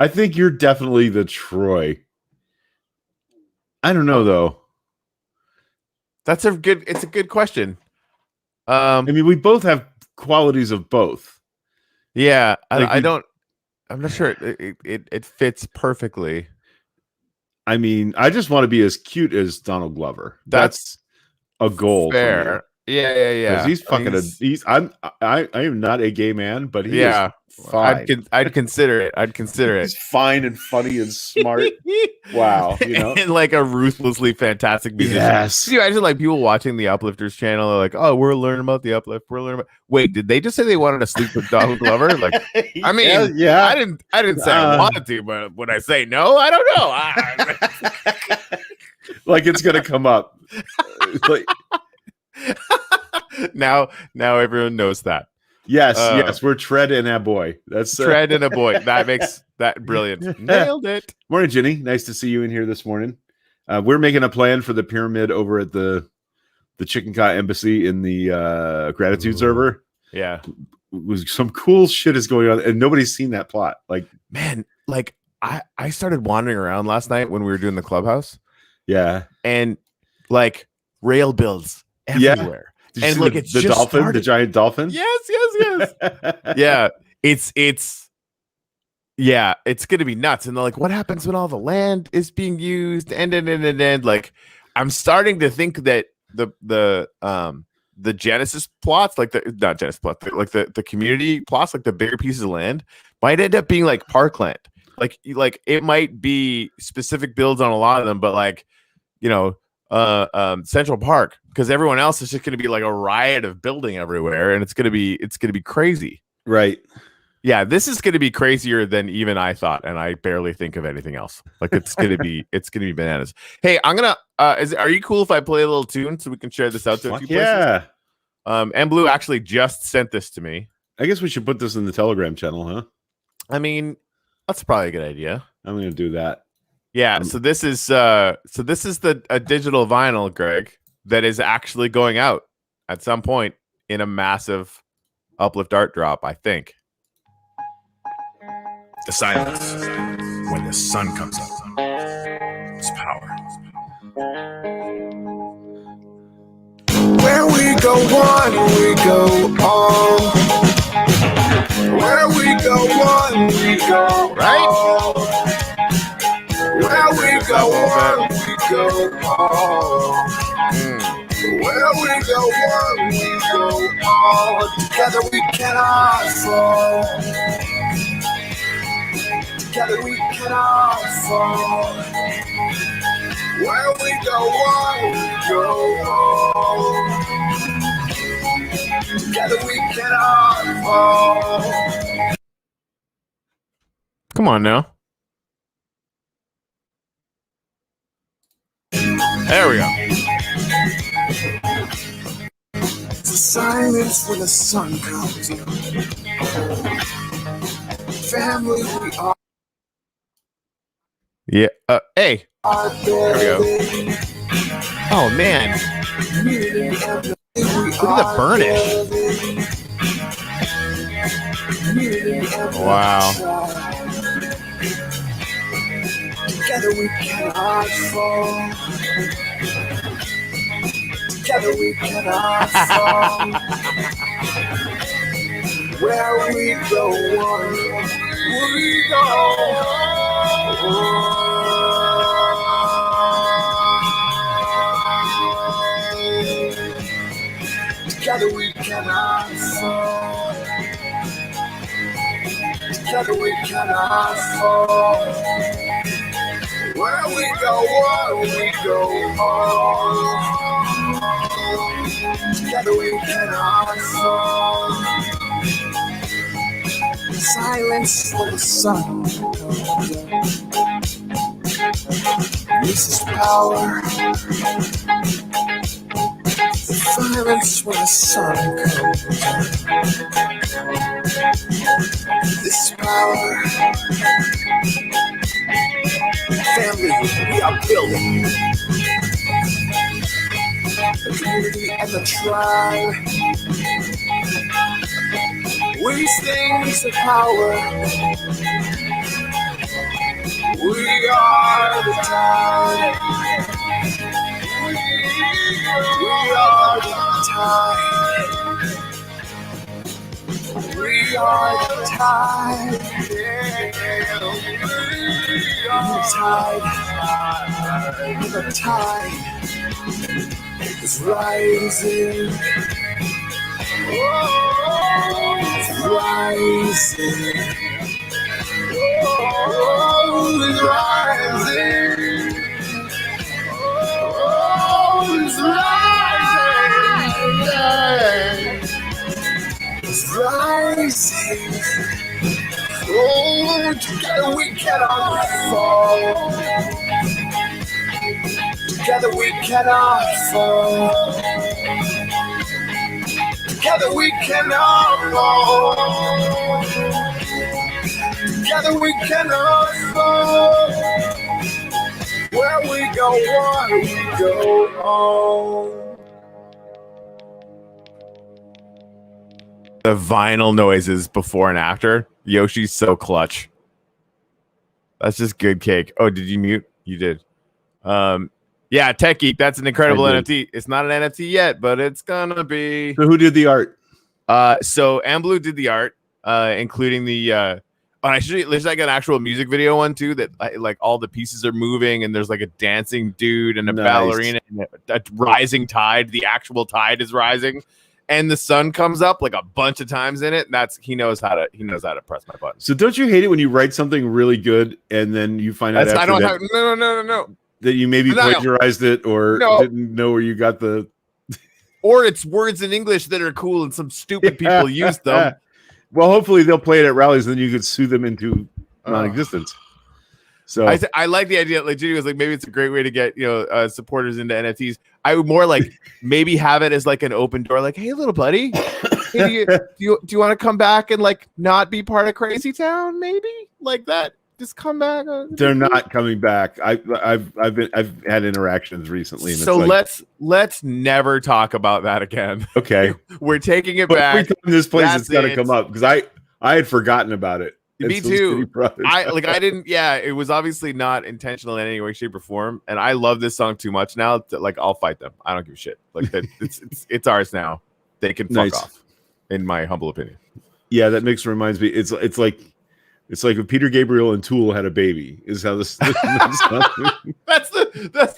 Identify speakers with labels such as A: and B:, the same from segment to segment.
A: I think you're definitely the Troy. I don't know though.
B: It's a good question.
A: I mean, we both have qualities of both.
B: Yeah,
A: Like
B: I'm not sure it fits perfectly.
A: I mean, I just want to be as cute as Donald Glover. That's a goal
B: fair.
A: for me.
B: Yeah.
A: He's fucking I am not a gay man, but he is fine.
B: I'd consider it.
A: He's fine and funny and smart. Wow, you know,
B: and like a ruthlessly fantastic musician.
A: Yes.
B: Can you imagine like people watching the Uplifters channel? They're like, "Oh, we're learning about the Uplift. We're learning about." Wait, did they just say they wanted to sleep with Donald Glover? Like, I mean,
A: yeah.
B: I didn't say I wanted to, but when I say no, I don't know.
A: Like it's gonna come up. Like,
B: now everyone knows that.
A: Yes, we're Tread and a boy. That's
B: Tread and a boy. That makes that brilliant. Nailed it.
A: Morning, Jenny. Nice to see you in here this morning. We're making a plan for the pyramid over at the Chicken Cot Embassy in the gratitude server.
B: Yeah,
A: some cool shit is going on, and nobody's seen that plot. Like,
B: man, like I started wandering around last night when we were doing the clubhouse.
A: Yeah,
B: and like rail builds everywhere.
A: And look, it's the dolphin, started. The giant dolphin.
B: Yes. Yeah, it's gonna be nuts. And they're like, what happens when all the land is being used? And like, I'm starting to think that the Genesis plots, like not Genesis plots, like the community plots, like the bigger pieces of land, might end up being like parkland. Like it might be specific builds on a lot of them, but like, you know, Central Park, because everyone else is just going to be like a riot of building everywhere, and it's going to be crazy.
A: Right.
B: Yeah, this is going to be crazier than even I thought, and I barely think of anything else. Like it's going to be bananas. Hey, I'm gonna. Are you cool if I play a little tune so we can share this out to a few places? And Blue actually just sent this to me.
A: I guess we should put this in the Telegram channel, huh?
B: I mean, that's probably a good idea.
A: I'm going to do that.
B: Yeah, so this is a digital vinyl, Greg, that is actually going out at some point in a massive Uplift Art drop, I think.
C: The silence when the sun comes up. It's power. Where we go on, we go on. Where we go on, we go
B: right.
C: On. Where we go on, we go on. Where we go on, we go on. Together we cannot fall. Together we cannot fall. Where we go on, we go on. Together we cannot fall.
B: Come on now. There we go.
C: It's a silence when the sun comes in. Family, we are.
B: Yeah. Hey. There we go. Oh man. Look at the burnish. Wow.
C: Together we cannot fall. Together we cannot fall. Where we go on, we go. Together we cannot fall. Together we cannot fall. Where we go on, we go on. Together we cannot fall. Silence for the sun. This is power. Silence when the sun comes. This power. Family, we are building. The community and the tribe. These things of power. We are the tide. The tide is rising. It's rising. It's rising. It's rising. It's rising. Oh, together we cannot fall. Together we cannot fall. Together we cannot fall. Together we cannot fall. Where we go on, we go on.
B: The vinyl noises before and after. Yoshi's so clutch. That's just good cake. Oh, did you mute? You did. Yeah, Tech Geek. That's an incredible NFT. It's not an NFT yet, but it's gonna be.
A: So who did the art?
B: So Amblue did the art, including the. There's like an actual music video one too that like all the pieces are moving and there's like a dancing dude and a ballerina and a rising tide. The actual tide is rising. And the sun comes up like a bunch of times in it. And he knows how to press my button.
A: So don't you hate it when you write something really good and then you find out
B: no.
A: that you maybe plagiarized it or didn't know where you got the
B: or it's words in English that are cool and some stupid people use them.
A: Well, hopefully they'll play it at rallies and then you could sue them into non-existence. So
B: I like the idea. Like Judy was like, maybe it's a great way to get supporters into NFTs. I would more like maybe have it as like an open door. Like, hey, little buddy, hey, do you want to come back and like not be part of Crazy Town? Maybe like that. Just come back.
A: They're not coming back. I've had interactions recently. And
B: so let's never talk about that again.
A: Okay,
B: we're taking it back.
A: Every time this place has got to come up because I had forgotten about it.
B: Me too. I didn't. Yeah, it was obviously not intentional in any way, shape, or form. And I love this song too much now that like I'll fight them. I don't give a shit. Like that, it's ours now. They can fuck off. In my humble opinion.
A: Yeah, that mix reminds me. It's like if Peter Gabriel and Tool had a baby. Is how this.
B: That's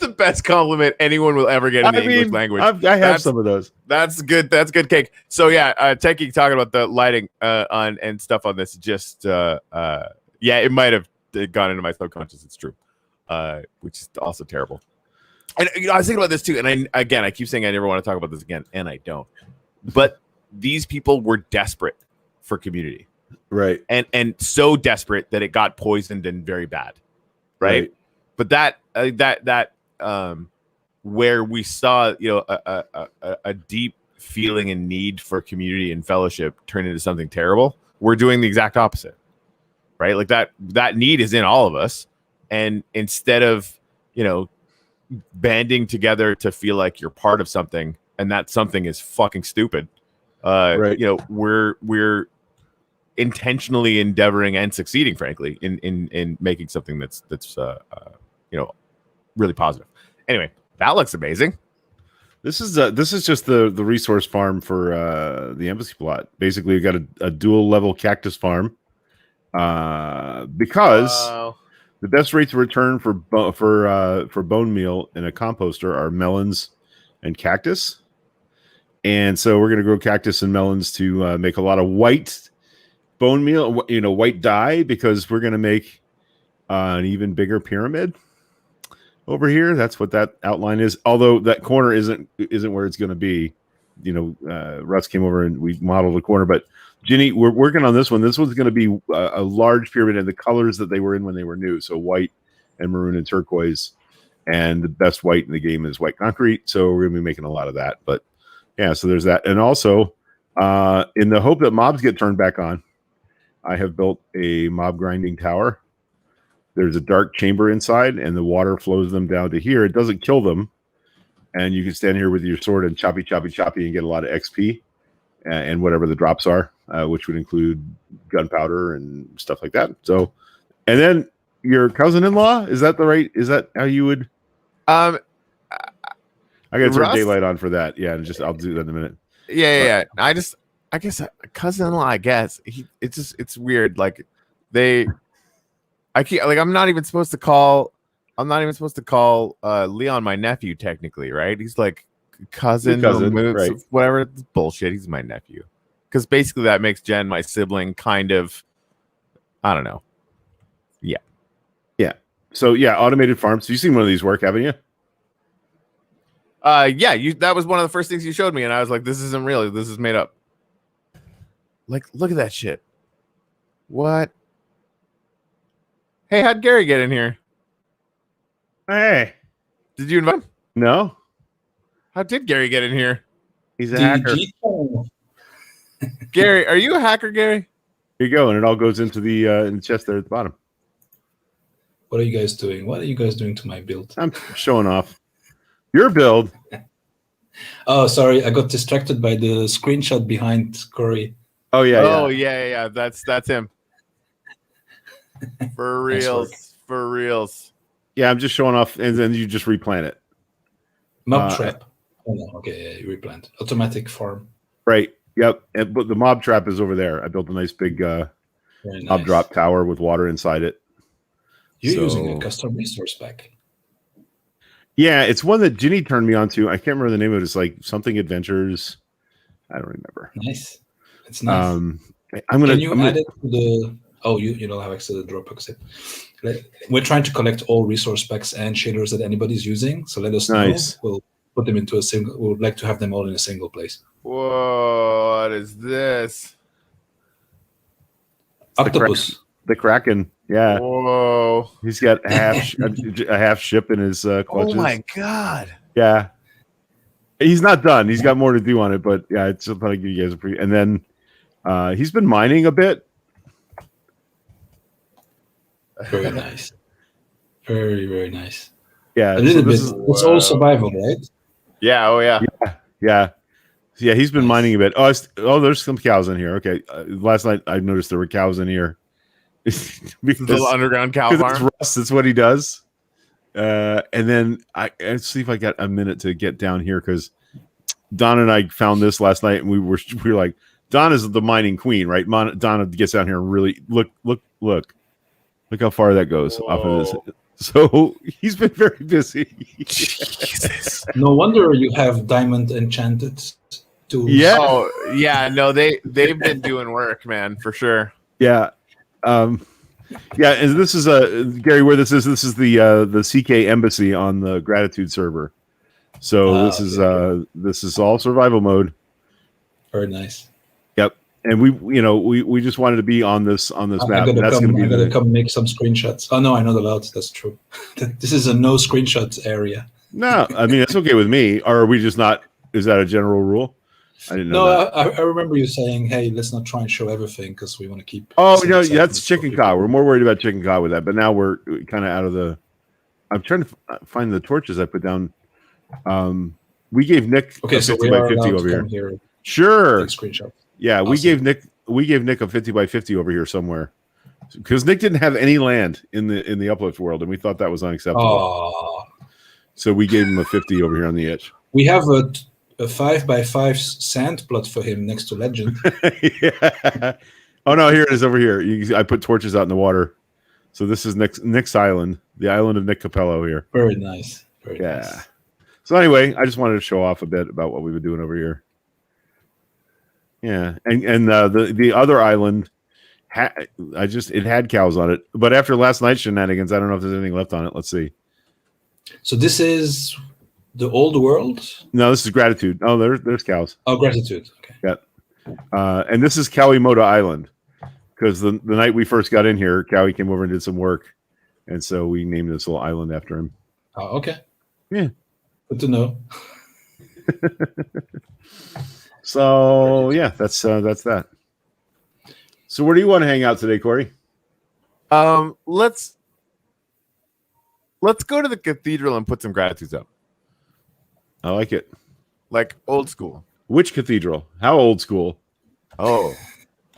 B: the best compliment anyone will ever get in the English language.
A: I have some of those.
B: That's good. That's good cake. So yeah, Tech Geek talking about the lighting on and stuff on this. Just it might have gone into my subconscious. It's true, which is also terrible. And I was thinking about this too. And I keep saying I never want to talk about this again, and I don't. But these people were desperate for community.
A: Right.
B: And so desperate that it got poisoned and very bad. Right. But that where we saw, a deep feeling and need for community and fellowship turn into something terrible. We're doing the exact opposite. Right. Like that need is in all of us. And instead of, banding together to feel like you're part of something and that something is fucking stupid. We're intentionally endeavoring and succeeding, frankly, in making something that's really positive. Anyway, that looks amazing.
A: This is just the resource farm for the embassy plot. Basically, you got a dual level cactus farm because the best rates of return for bone meal in a composter are melons and cactus. And so we're going to grow cactus and melons to make a lot of white bone meal, white dye, because we're going to make an even bigger pyramid over here. That's what that outline is. Although that corner isn't where it's going to be. Russ came over and we modeled the corner. But Ginny, we're working on this one. This one's going to be a large pyramid in the colors that they were in when they were new. So white and maroon and turquoise. And the best white in the game is white concrete. So we're going to be making a lot of that. But yeah, so there's that. And also, in the hope that mobs get turned back on, I have built a mob grinding tower. There's a dark chamber inside, and the water flows them down to here. It doesn't kill them. And you can stand here with your sword and choppy and get a lot of XP and whatever the drops are, which would include gunpowder and stuff like that. So, and then your cousin-in-law? Is that the right? Is that how you would?
B: Um,
A: I gotta turn
B: Russ?
A: daylight on for that. Yeah, and I'll do that in a minute.
B: Yeah. I guess cousin-in-law. I guess it's weird. Like I'm not even supposed to call. I'm not even supposed to call Leon my nephew. Technically, right? He's like cousin,
A: right?
B: Whatever. It's bullshit. He's my nephew. Because basically that makes Jen my sibling. Kind of. I don't know. Yeah.
A: So yeah, automated farms. You've seen one of these work, haven't you?
B: Yeah, that was one of the first things you showed me, and I was like, this isn't real. This is made up. Like, look at that shit. What? Hey, how'd Gary get in here?
A: Hey,
B: Did you invite him?
A: no,
B: How did Gary get in here?
A: he's a hacker.
B: Gary, are you a hacker, Gary?
A: Here you go, and it all goes into the chest there at the bottom.
D: What are you guys doing? What are you guys doing to my build?
A: I'm showing off your build.
D: Oh, sorry, I got distracted by the screenshot behind Corey.
A: Oh yeah,
B: Oh yeah. That's him. For
D: Nice work.
B: reals. For reals.
A: yeah. I'm just showing off, and then you just replant it.
D: Mob trap. Oh no, okay, yeah, you replant. Automatic farm.
A: Right. Yep. But the mob trap is over there. I built a nice big
D: Very
A: mob
D: nice.
A: drop tower with water inside it.
D: You're
A: So-
D: using a custom resource pack.
A: Yeah, it's one that Ginny turned me on to. I can't remember the name of it. It's like something adventures. I don't remember.
D: Nice. It's nice.
A: I'm gonna.
D: Can you add it to the? Oh, you don't have access to the Dropbox yet. We're trying to collect all resource packs and shaders that anybody's using. So let us know.
A: Nice.
D: We'll put them into a single. We would like to have them all in a single place.
B: Whoa, what is this?
D: Octopus.
A: the Kraken. Yeah,
B: Whoa.
A: he's got a half ship in his clutches.
B: Oh my god.
A: Yeah, he's not done. He's got more to do on it, but yeah, it's just thought I'd give you guys a pre. And then he's been mining a bit.
D: Very nice. Very, very nice.
A: Yeah,
D: A little bit.
A: this is-
D: It's all survival, right?
B: Yeah, oh yeah.
A: yeah. He's been
D: Nice.
A: mining a bit. There's some cows in here. Okay, last night I noticed there were cows in here.
B: This little underground cow
A: Because it's
B: farm.
A: Russ, that's what he does. And then let's see if I got a minute to get down here because Don and I found this last night, and we were like, Don is the mining queen, right? Donna gets down here and really look how far that goes off of this. So he's been very busy.
B: Jesus.
D: No wonder you have diamond enchanted tools.
A: Yeah.
B: Oh yeah, no, they've been doing work, man, for sure.
A: Yeah. And this is Gary, where this is the CK embassy on the Gratitude server. So this is all survival mode.
D: Very nice.
A: Yep. And we just wanted to be on this map.
D: I
A: That's going to be
D: gotta come make some screenshots. Oh no, I know the route. That's true. This is a no screenshots area.
A: No, I mean it's okay with me. Or are we just not? Is that a general rule? I didn't know.
D: No,
A: that.
D: I remember you saying, "Hey, let's not try and show everything because we want to keep."
A: Oh
D: some
A: no,
D: excitement
A: that's
D: for
A: chicken
D: people."
A: cow. We're more worried about chicken cow with that. But now we're kind of out of the. I'm trying to find the torches I put down. We gave Nick
D: Okay,
A: a
D: so
A: 50
D: we
A: by
D: are
A: 50
D: allowed
A: over
D: to
A: here.
D: come here.
A: Sure.
D: Take screenshots.
A: Yeah, we
D: Awesome.
A: gave Nick a 50 by 50 over here somewhere because Nick didn't have any land in the Uplift world, and we thought that was unacceptable.
D: Oh,
A: So we gave him a 50 over here on the edge.
D: we have a 5x5 sand plot for him next to Legend.
A: Yeah. Oh no, here it is over here. I put torches out in the water. So this is Nick's island, the island of Nick Capello here.
D: Very nice. Very
A: Yeah.
D: nice.
A: So anyway, I just wanted to show off a bit about what we've been doing over here. Yeah, and the other island, it had cows on it, but after last night's shenanigans, I don't know if there's anything left on it. Let's see.
D: So this is the old world.
A: No, this is Gratitude. Oh, there's cows.
D: Oh, Gratitude. Okay.
A: Yeah, and this is Kawimoto Island because the night we first got in here, Cowie came over and did some work, and so we named this little island after him.
D: Oh, okay.
A: Yeah.
D: Good to know.
A: So yeah, that's that. So where do you want to hang out today, Corey?
B: Let's go to the cathedral and put some gratitudes up.
A: I like it.
B: Like old school.
A: Which cathedral? How old school?
B: Oh.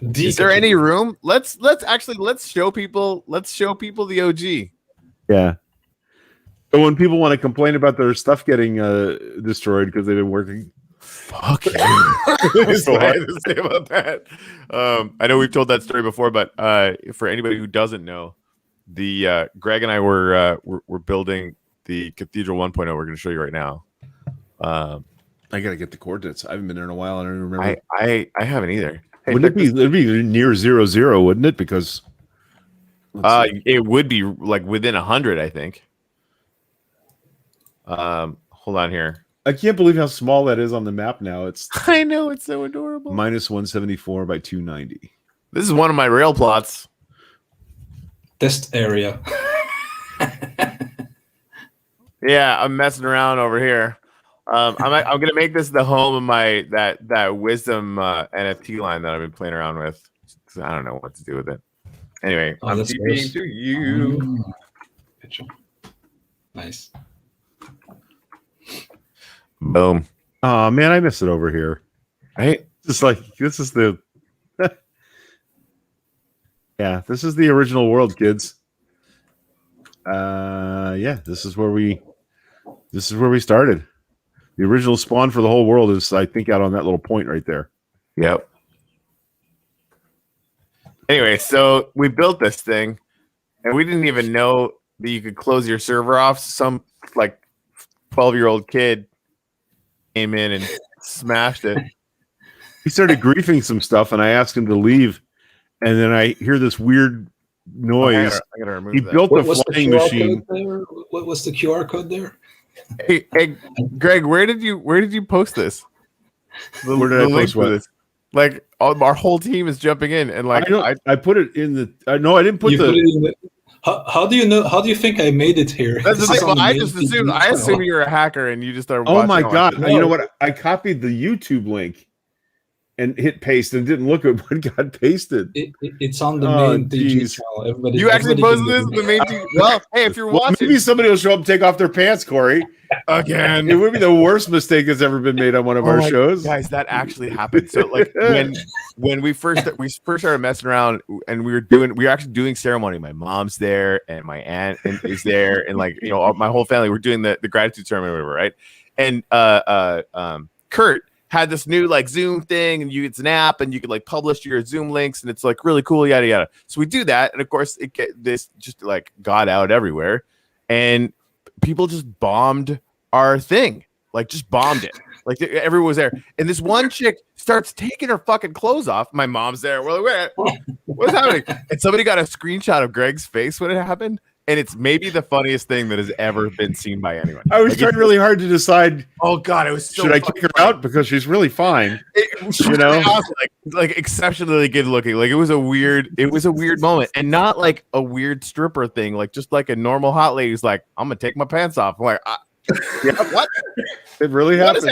B: Is there any room? Let's show people the OG.
A: Yeah. But when people want to complain about their stuff getting destroyed because they've been working,
B: fuck you. So I have to say about that. I know we've told that story before, but for anybody who doesn't know, the Greg and I were building the Cathedral 1.0. We're going to show you right now.
A: I gotta get the coordinates. I haven't been there in a while. I don't even remember.
B: I haven't either. Hey,
A: wouldn't it be? It'd be near 0, wouldn't it? Because
B: it would be like within 100, I think. Hold on here.
A: I can't believe how small that is on the map now. It's
B: I know, it's so adorable.
A: minus 174 by 290.
B: This is one of my rail plots.
D: Test area.
B: Yeah, I'm messing around over here. I'm gonna make this the home of my that wisdom NFT line that I've been playing around with. I don't know what to do with it. Anyway, I'm TPing to you.
D: Picture. Nice.
B: Boom.
A: Oh man, I miss it over here.
B: Right?
A: It's like this is the yeah, this is the original world, kids. Yeah, this is where we started. The original spawn for the whole world is, I think, out on that little point right there.
B: Yep. Anyway, so we built this thing, and we didn't even know that you could close your server off. Some like 12-year-old kid came in and smashed it.
A: He started griefing some stuff, and I asked him to leave, and then I hear this weird noise.
B: I gotta remove
A: he
B: that.
A: built a flying machine.
D: What was the QR code there?
B: Hey, Greg, where did you post this?
A: Where did I post what?
B: This? Like our whole team is jumping in, and like
A: I put it in the. No, I didn't put
D: Put it in the. How do you know? How do you think I made it here?
B: That's the thing. Well, I assume you're a hacker and you just started.
A: Oh my god! No. You know what? I copied the YouTube link and hit paste and didn't look at what got pasted.
D: It's on the main DG channel. Everybody,
B: you actually posted this in the main DG. Well, hey, if you're watching,
A: maybe somebody will show up and take off their pants, Corey.
B: Again,
A: it would be the worst mistake that's ever been made on one of our shows.
B: Guys, that actually happened. So, like when we first started messing around, and we were actually doing ceremony. My mom's there, and my aunt is there, and like my whole family. We're doing the gratitude ceremony, or whatever, right? And Kurt had this new like Zoom thing, and it's an app, and you could like publish your Zoom links, and it's like really cool, yada yada. So we do that, and of course, this just like got out everywhere, and people just bombed our thing, like just bombed it. Like everyone was there, and this one chick starts taking her fucking clothes off. My mom's there. We're like, what's happening? And somebody got a screenshot of Greg's face when it happened. And it's maybe the funniest thing that has ever been seen by anyone.
A: I was trying really hard to decide.
B: Oh God, it was so.
A: Should I kick her out because she's really fine?
B: Like exceptionally good looking. Like it was a weird moment, and not like a weird stripper thing. Like just like a normal hot lady who's like, I'm gonna take my pants off. I'm like,
A: yeah, what? It really happened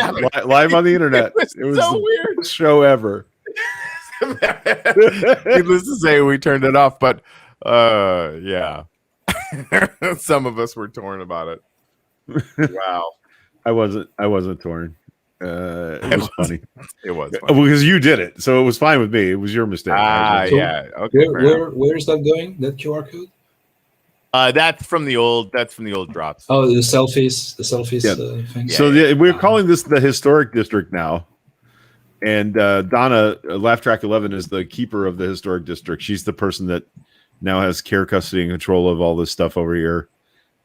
A: live on the internet.
B: It was so weird.
A: Best show ever.
B: Needless to say, we turned it off, but yeah. Some of us were torn about it. Wow.
A: I wasn't torn. It was funny.
B: It was funny.
A: Because you did it, so it was fine with me. It was your mistake.
B: Yeah. Okay.
D: Where is that going? That QR code?
B: That's from the old drops.
D: Oh, the selfies.
A: Yeah.
D: Thing.
A: So we're calling this the historic district now. And Donna, Laugh Track 11, is the keeper of the historic district. She's the person that now has care, custody, and control of all this stuff over here.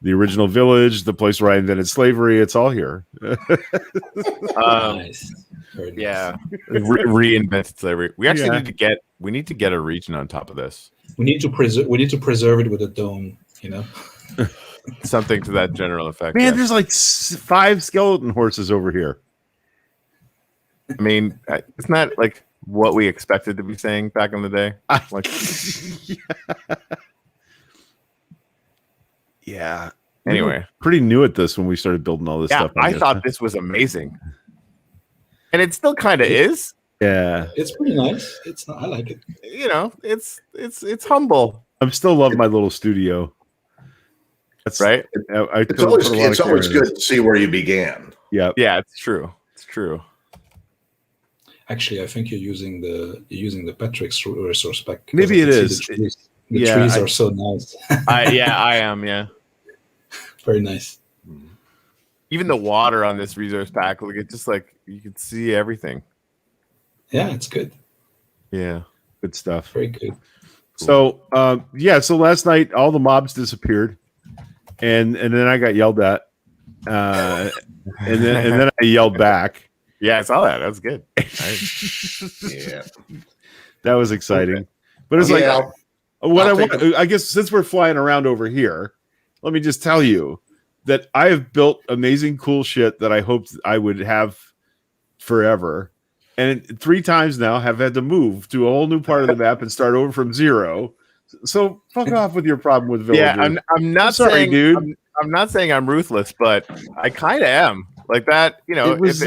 A: The original village, the place where I invented slavery, it's all here.
D: Nice.
B: Yeah. Reinvented slavery. We actually need to get a region on top of this.
D: We need to preserve it with a dome,
B: Something to that general effect.
A: Man, there's like 5 skeleton horses over here.
B: I mean, it's not like what we expected to be saying back in the day. Like,
A: yeah.
B: Anyway,
A: we were pretty new at this when we started building all this stuff.
B: I thought this was amazing, and it still kind of is.
A: Yeah,
D: it's pretty nice. I like it.
B: It's humble.
A: I'm still love my little studio. That's
B: right.
E: It's always good to see where you began.
A: Yeah,
B: yeah, it's true. It's true.
D: Actually, I think you're using the Patrick's resource pack. because
A: Maybe
D: I
A: it
D: can see
A: is.
D: The
A: Yeah,
D: trees are so nice.
B: I am. Yeah.
D: Very nice.
B: Even the water on this resource pack, like it's just like you can see everything.
D: Yeah, it's good.
B: Yeah.
A: Good stuff.
D: Very good.
A: So so last night all the mobs disappeared, and then I got yelled at, and then I yelled back.
B: Yeah, I saw that. That was good.
C: Yeah.
A: That was exciting. But it's
C: Yeah,
A: like what
C: I'll
A: I
C: take
A: want. I guess since we're flying around over here, let me just tell you that I have built amazing, cool shit that I hoped I would have forever. And 3 times now have had to move to a whole new part of the map and start over from zero. So fuck off with your problem with villagers.
B: Yeah, I'm not
A: sorry,
B: saying,
A: dude.
B: I'm not saying I'm ruthless, but I kind of am. Like that, you know.
A: It was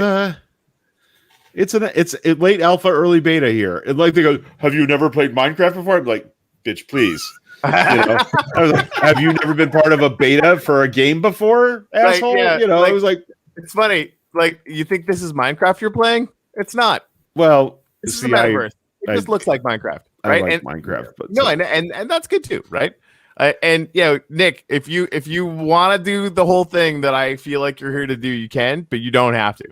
A: it's a late alpha, early beta here. And like they go, have you never played Minecraft before? I'm like, bitch, please. You know, I was like, have you never been part of a beta for a game before, asshole?
B: yeah,
A: you know,
B: like-
A: I was like,
B: It's funny. Like you think this is Minecraft you're playing? It's not.
A: well,
B: This is
A: see,
B: the metaverse. It
A: I-
B: just looks like Minecraft,
A: I
B: right?
A: like
B: and
A: Minecraft, but
B: no, and that's good too, right? And Nick, if you want to do the whole thing that I feel like you're here to do, you can, but you don't have to.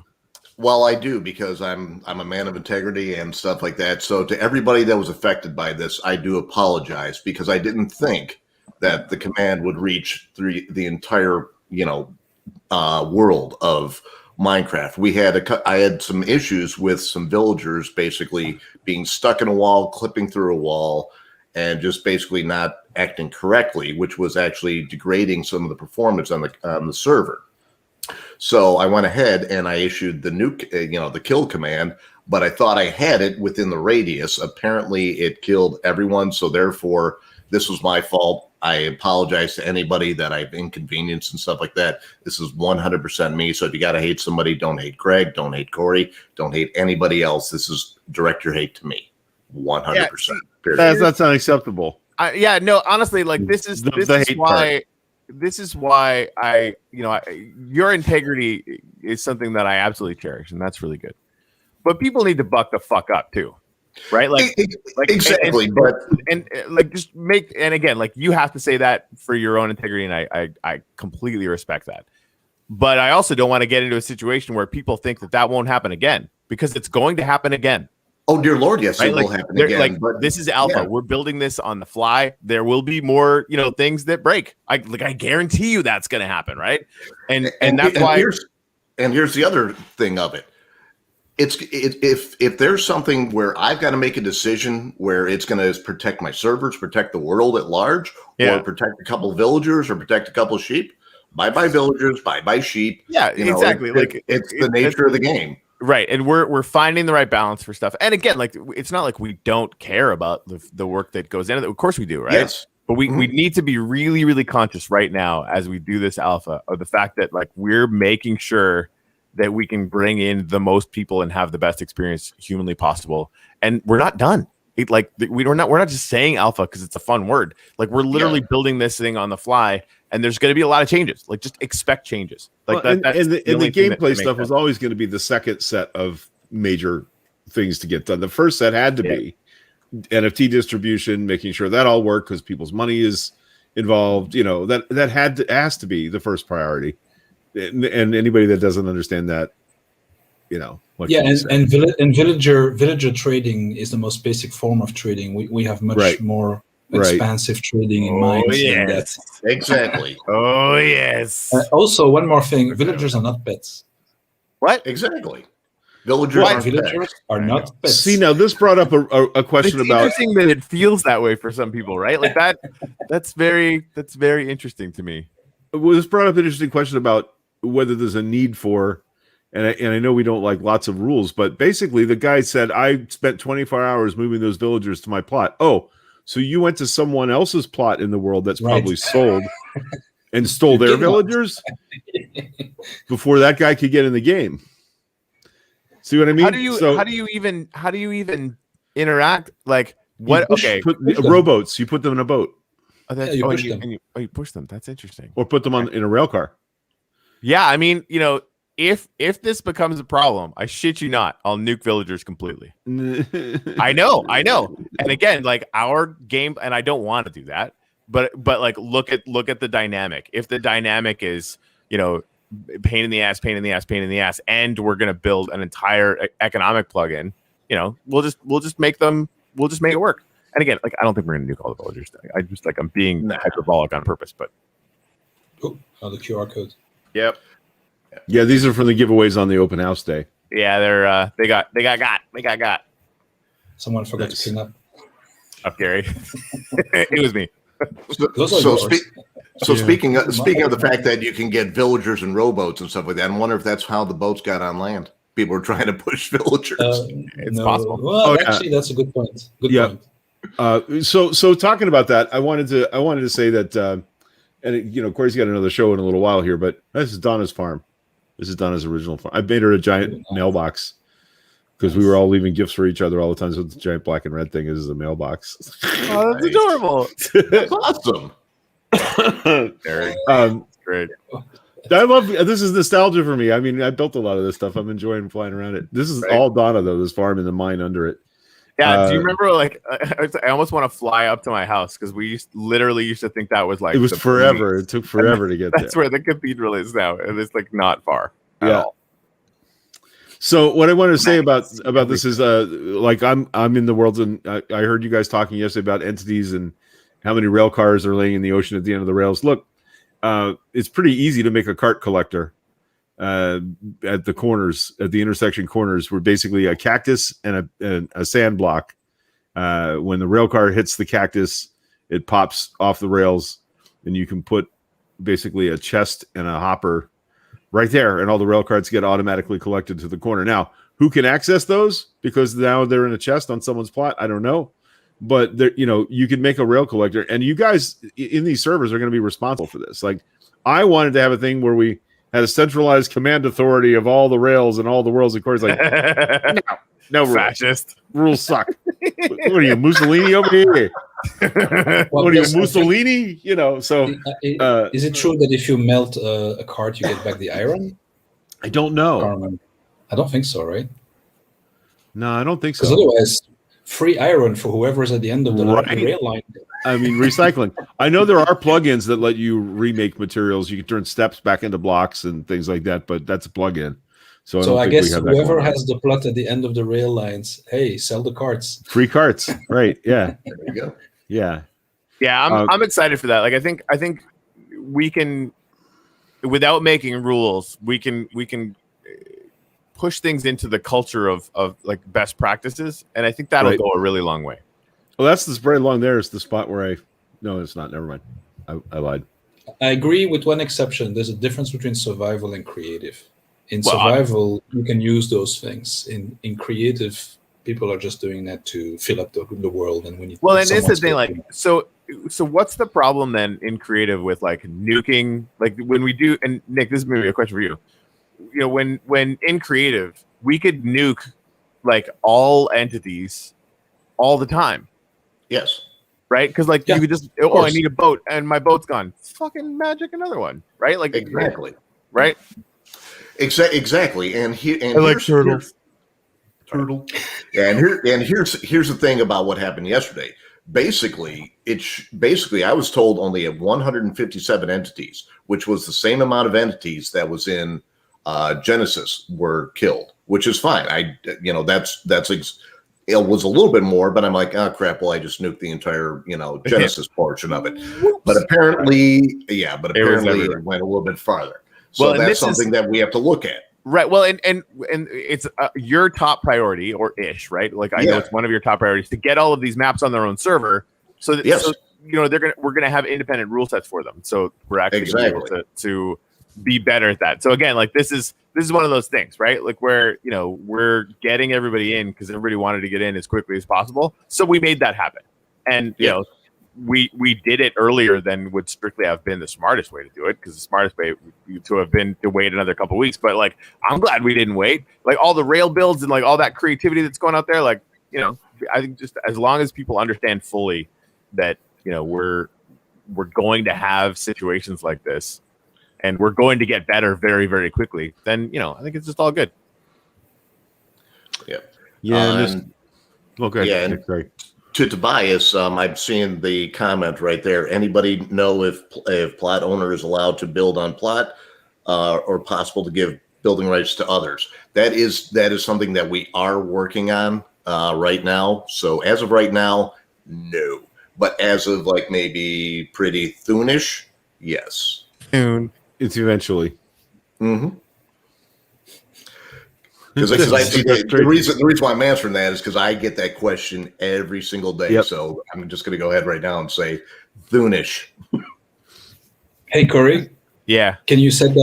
C: Well, I do because I'm a man of integrity and stuff like that. So to everybody that was affected by this, I do apologize because I didn't think that the command would reach through the entire, world of Minecraft. I had some issues with some villagers basically being stuck in a wall, clipping through a wall, and just basically not acting correctly, which was actually degrading some of the performance on the server. So I went ahead and I issued the nuke, the kill command, but I thought I had it within the radius. Apparently it killed everyone. So therefore this was my fault. I apologize to anybody that I've inconvenienced and stuff like that. This is 100% me. So if you got to hate somebody, don't hate Greg, don't hate Corey, don't hate anybody else. This is direct your hate to me. 100%.
A: that's unacceptable.
B: No, honestly, like this is why I your integrity is something that I absolutely cherish, and that's really good. But people need to buck the fuck up too, right? Like
C: exactly.
B: And just make, and again, like you have to say that for your own integrity, and I completely respect that. But I also don't want to get into a situation where people think that won't happen again, because it's going to happen again.
C: Oh dear Lord, yes,
B: right?
C: it will happen again. But
B: this is alpha.
C: yeah.
B: We're building this on the fly. There will be more, things that break. I guarantee you that's going to happen, right? And that's why.
C: Here's the other thing of it. If there's something where I've got to make a decision where it's going to protect my servers, protect the world at large, or protect a couple of villagers, or protect a couple of sheep, bye villagers, bye sheep.
B: Yeah, exactly.
C: It's the nature of the game.
B: Right, and we're finding the right balance for stuff. And again, like it's not like we don't care about the work that goes into it. Of course we do, right?
C: Yes.
B: But we need to be really, really conscious right now as we do this alpha of the fact that like we're making sure that we can bring in the most people and have the best experience humanly possible. And we're not done. We're not just saying alpha because it's a fun word. Like we're literally building this thing on the fly. And there's going to be a lot of changes. Like, just expect changes. Like
A: the gameplay stuff was always going to be the second set of major things to get done. The first set had to be NFT distribution, making sure that all worked because people's money is involved. That has to be the first priority. And anybody that doesn't understand that,
D: and villager trading is the most basic form of trading. We have much more expansive trading in mind than that.
C: Exactly.
B: Oh yes.
D: Also, one more thing: villagers are not pets.
B: What?
C: Exactly. Villagers
D: are not pets.
A: See, now this brought up a question
B: it's
A: about.
B: Interesting that it feels that way for some people, right? Like that. That's very interesting to me.
A: Well, this brought up an interesting question about whether there's a need for. And I know we don't like lots of rules, but basically the guy said, I spent 24 hours moving those villagers to my plot. Oh. So you went to someone else's plot in the world that's probably sold and stole their villagers before that guy could get in the game. See what I mean?
B: How do you even interact? Like what?
A: Rowboats. You put them in a boat.
B: You push them. That's interesting.
A: Or put them in a rail car.
B: Yeah, I mean, if this becomes a problem, I shit you not, I'll nuke villagers completely. I know. And again, like our game, and I don't want to do that, but like look at the dynamic. If the dynamic is, pain in the ass, and we're gonna build an entire economic plugin, we'll just make it work. And again, like I don't think we're gonna nuke all the villagers. I just like I'm being hyperbolic on purpose, but
D: the QR code.
B: Yep.
A: Yeah, these are from the giveaways on the open house day.
B: Yeah, they're they got.
D: Someone forgot to clean
B: up, Gary. It was me.
C: So speaking of the fact that you can get villagers and rowboats and stuff like that, I wonder if that's how the boats got on land. People are trying to push villagers.
B: It's possible.
D: Well, actually, that's a good point. Good point.
A: So talking about that, I wanted to say that, and Corey's got another show in a little while here, but this is Donna's farm. This is Donna's original farm. I made her a giant mailbox because we were all leaving gifts for each other all the time. So the giant black and red thing is a mailbox.
B: Oh, that's adorable.
C: That's awesome.
B: Great.
A: I love this. Is nostalgia for me. I mean, I built a lot of this stuff. I'm enjoying flying around it. This is all Donna though. This farm and the mine under it.
B: Yeah. Do you remember? Like, I almost want to fly up to my house because we literally used to think that was like
A: it was forever. It took forever to get there.
B: That's where the cathedral is now, and it's like not far at all.
A: So what I wanted to say about this is like I'm in the world, and I heard you guys talking yesterday about entities and how many rail cars are laying in the ocean at the end of the rails. Look, it's pretty easy to make a cart collector at the corners, at the intersection corners. We're basically a cactus and a sand block. When the rail car hits the cactus, it pops off the rails, and you can put basically a chest and a hopper right there, and all the rail carts get automatically collected to the corner. Now, who can access those? Because now they're in a chest on someone's plot. I don't know. But you can make a rail collector, and you guys in these servers are going to be responsible for this. Like, I wanted to have a thing where we had a centralized command authority of all the rails and all the worlds. Of course, like no
B: fascist
A: rules suck. What are you, Mussolini over here? What are you, Mussolini? So
D: is it true that if you melt a cart, you get back the iron?
A: I don't know.
D: I don't think so, right?
A: No, I don't think so.
D: Because otherwise, free iron for whoever's at the end of the rail line.
A: I mean, recycling. I know there are plugins that let you remake materials. You can turn steps back into blocks and things like that, but that's a plugin. So
D: I guess whoever has the plot at the end of the rail lines, hey, sell the carts.
A: Free carts, right? Yeah.
C: There you go.
A: Yeah.
B: Yeah, I'm excited for that. Like, I think we can, without making rules, we can push things into the culture of like best practices, and I think that'll go a really long way.
A: Well, that's this very long. There is the spot where no, it's not. Never mind. I lied.
D: I agree with one exception. There's a difference between survival and creative. In survival, you can use those things. In creative, people are just doing that to fill up the world. And when you
B: and it's the thing. Like, so what's the problem then in creative with like nuking? Like when we do, and Nick, this is maybe a question for you. When in creative, we could nuke like all entities all the time.
C: Yes.
B: Right? Because like you could just I need a boat and my boat's gone. Fucking magic another one. Right? Like
C: exactly.
B: Right?
C: Exactly. And
B: I like turtles.
C: Turtle. And here's the thing about what happened yesterday. Basically, I was told only 157 entities, which was the same amount of entities that was in Genesis were killed, which is fine. It was a little bit more, but I'm like, oh crap! Well, I just nuked the entire Genesis portion of it. But apparently, it went a little bit farther. So that's something that we have to look at.
B: Right. Well, and it's your top priority, or ish, right? Like I know it's one of your top priorities to get all of these maps on their own server, so that we're gonna have independent rule sets for them. So we're actually gonna be able to be better at that. So again, like this is one of those things, right? Like where we're getting everybody in because everybody wanted to get in as quickly as possible. So we made that happen, and we did it earlier than would strictly have been the smartest way to do it, because the smartest way to have been to wait another couple of weeks. But like, I'm glad we didn't wait. Like all the rail builds and like all that creativity that's going out there, like I think just as long as people understand fully that we're going to have situations like this, and we're going to get better very, very quickly, then I think it's just all good.
E: Yeah.
A: Yeah.
E: And
A: Okay.
E: yeah, and to Tobias, I'm seeing the comment right there. Anybody know if plot owner is allowed to build on plot, or possible to give building rights to others? That is something that we are working on right now. So as of right now, no. But as of like maybe pretty soonish, yes.
B: Soon.
A: It's eventually.
E: Mm-hmm. Because I see the reason why I'm answering that is because I get that question every single day.
A: Yep.
E: So I'm just going to go ahead right now and say soonish.
D: Hey, Corey.
B: Yeah.
D: Can you set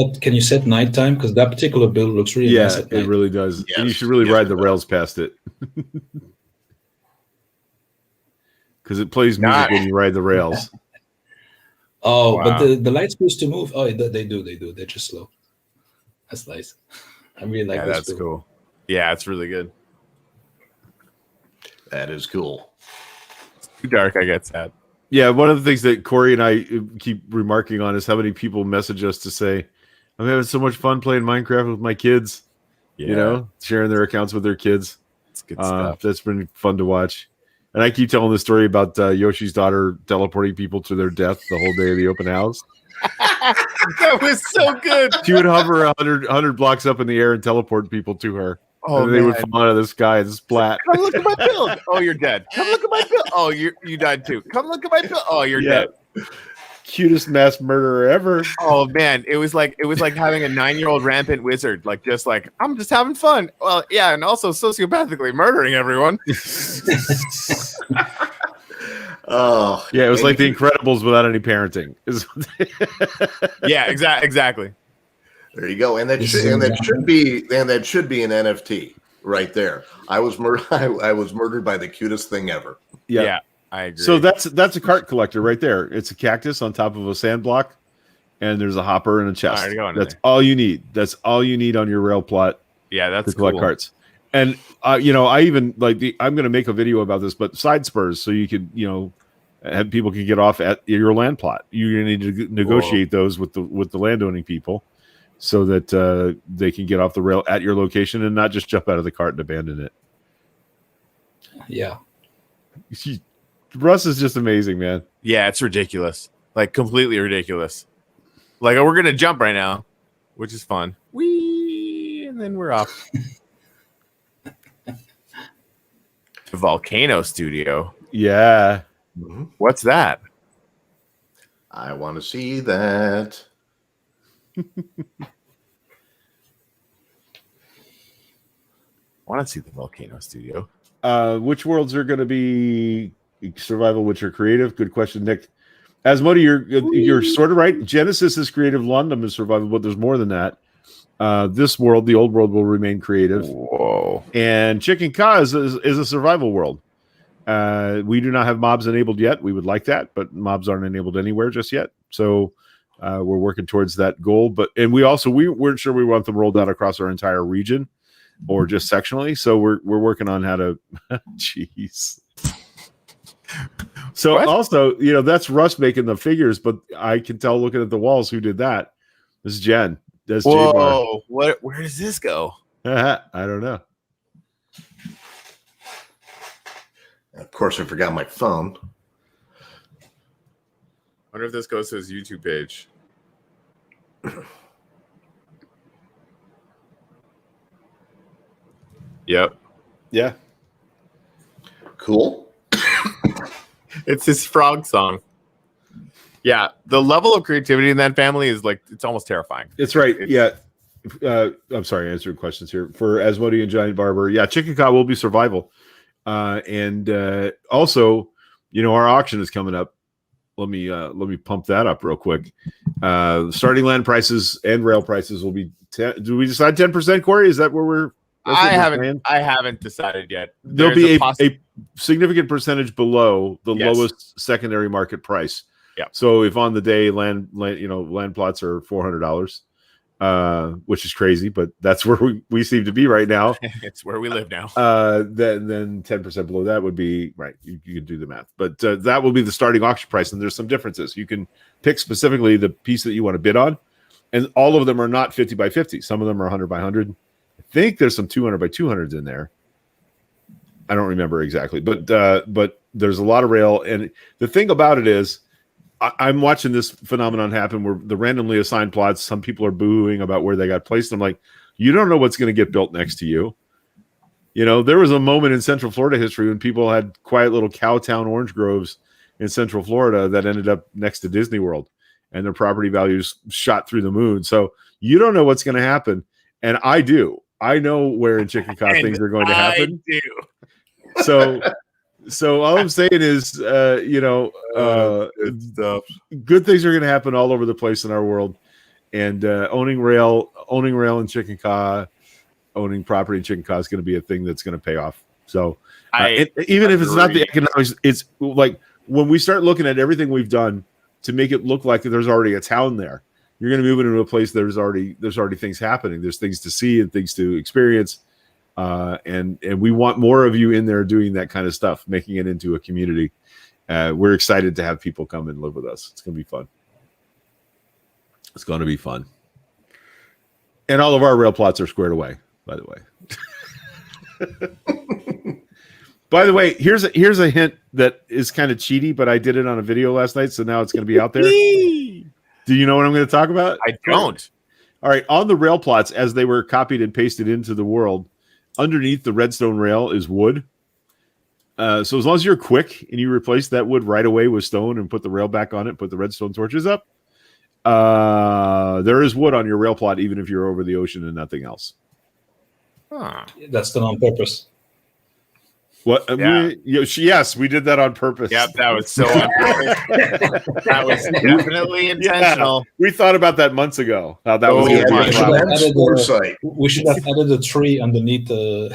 D: nighttime? Because that particular build looks really nice at night.
A: It really does.
E: Yes.
A: And you should really ride the rails past it. Because it plays music when you ride the rails.
D: Oh,
B: Wow.
D: but the light's supposed to move. Oh, they do. They're just slow. That's nice. I really like this
B: that's
D: build.
B: cool. Yeah, it's really good.
E: That is cool.
B: It's too dark, I get sad.
A: Yeah, one of the things that Corey and I keep remarking on is how many people message us to say, I'm having so much fun playing Minecraft with my kids.
B: Yeah.
A: Sharing their accounts with their kids.
B: It's good stuff.
A: That's been fun to watch. And I keep telling the story about Yoshi's daughter teleporting people to their death the whole day of the open house.
B: That was so good.
A: She would hover 100 blocks up in the air and teleport people to her.
B: Oh,
A: and they would fall out of the sky and splat.
B: Come look at my build. Oh, you're dead. Come look at my build. Oh, you died too. Come look at my build. Oh, you're dead.
A: Cutest mass murderer ever.
B: Oh man, it was like having a 9-year-old rampant wizard, like I'm just having fun. Well, yeah, and also sociopathically murdering everyone.
E: Oh,
A: yeah, it was like The Incredibles without any parenting.
B: Yeah, exactly.
E: There you go, and that should be an NFT right there. I was murdered by the cutest thing ever.
B: Yeah, I agree.
A: So that's a cart collector right there. It's a cactus on top of a sand block, and there's a hopper and a chest. That's all you need. That's all you need on your rail plot.
B: Yeah, that's
A: to collect carts. And I even I'm going to make a video about this, but side spurs, so you could have people can get off at your land plot. You're going to need to negotiate those with the landowning people, so that they can get off the rail at your location and not just jump out of the cart and abandon it.
D: Yeah.
A: Russ is just amazing, man.
B: Yeah, it's ridiculous. Like completely ridiculous. Like we're going to jump right now, which is fun. Whee! And then we're off. The Volcano Studio.
A: Yeah.
E: Mm-hmm.
B: What's that?
E: I want to see that.
B: I want to see the Volcano Studio.
A: Which worlds are going to be survival, which are creative? Good question, Nick. Asmodee, you're sort of right. Genesis is creative. London is survival, but there's more than that. This world, the old world, will remain creative.
B: Whoa.
A: And Chicken Ka is a survival world. We do not have mobs enabled yet. We would like that, but mobs aren't enabled anywhere just yet. So we're working towards that goal. And we weren't sure we want them rolled out across our entire region or just sectionally. So we're working on how to. Jeez. So
B: what?
A: Also, that's Russ making the figures, but I can tell looking at the walls who did that. This is Jen. That's
B: Whoa! Where does this go?
A: I don't know.
E: Of course, I forgot my phone.
B: Wonder if this goes to his YouTube page. Yep.
A: Yeah.
E: Cool.
B: It's his frog song. Yeah, the level of creativity in that family is it's almost terrifying.
A: It's right. Yeah. I'm sorry, answering questions here. For Asmodee and Giant Barber, yeah, Chicken Ka will be survival. And also, our auction is coming up. Let me pump that up real quick. Starting land prices and rail prices will be do we decide 10%, Corey? Is that where we're
B: I haven't decided yet.
A: There'll be a significant percentage below the lowest secondary market price.
B: Yeah.
A: So if on the day land plots are $400, which is crazy, but that's where we seem to be right now.
B: It's where we live now.
A: Then 10% below that would be right. You can do the math, but that will be the starting auction price. And there's some differences. You can pick specifically the piece that you want to bid on, and all of them are not 50 by 50. Some of them are 100 by 100. I think there's some 200 by 200s in there. I don't remember exactly, but there's a lot of rail. And the thing about it is, I'm watching this phenomenon happen where the randomly assigned plots, some people are booing about where they got placed. I'm like, you don't know what's going to get built next to you. You know, there was a moment in Central Florida history when people had quiet little cowtown orange groves in Central Florida that ended up next to Disney World, and their property values shot through the moon. So you don't know what's going to happen. And I do. I know where in Chickasaw things are going to happen.
B: I do.
A: So all I'm saying is, good things are going to happen all over the place in our world. And owning rail in Chickasaw, owning property in Chickasaw is going to be a thing that's going to pay off. So even if it's not the economics, it's like when we start looking at everything we've done to make it look like there's already a town there, you're going to move into a place there's already things happening. There's things to see and things to experience. And we want more of you in there doing that kind of stuff, making it into a community. We're excited to have people come and live with us. It's going to be fun. It's going to be fun. And all of our rail plots are squared away, by the way. By the way, here's a hint that is kind of cheaty, but I did it on a video last night, so now it's going to be out there. Do you know what I'm going to talk about?
B: I don't.
A: All right. On the rail plots, as they were copied and pasted into the world, underneath the redstone rail is wood. So as long as you're quick and you replace that wood right away with stone and put the rail back on it, put the redstone torches up, there is wood on your rail plot, even if you're over the ocean and nothing else.
B: Huh.
D: That's done on purpose.
A: What?
B: Yeah.
A: Yes, we did that on purpose.
B: Yep, that was so on purpose. That was definitely intentional.
A: Yeah, we thought about that months ago. How that was
B: Oh,
A: going to be a problem.
D: We should have added a tree underneath the.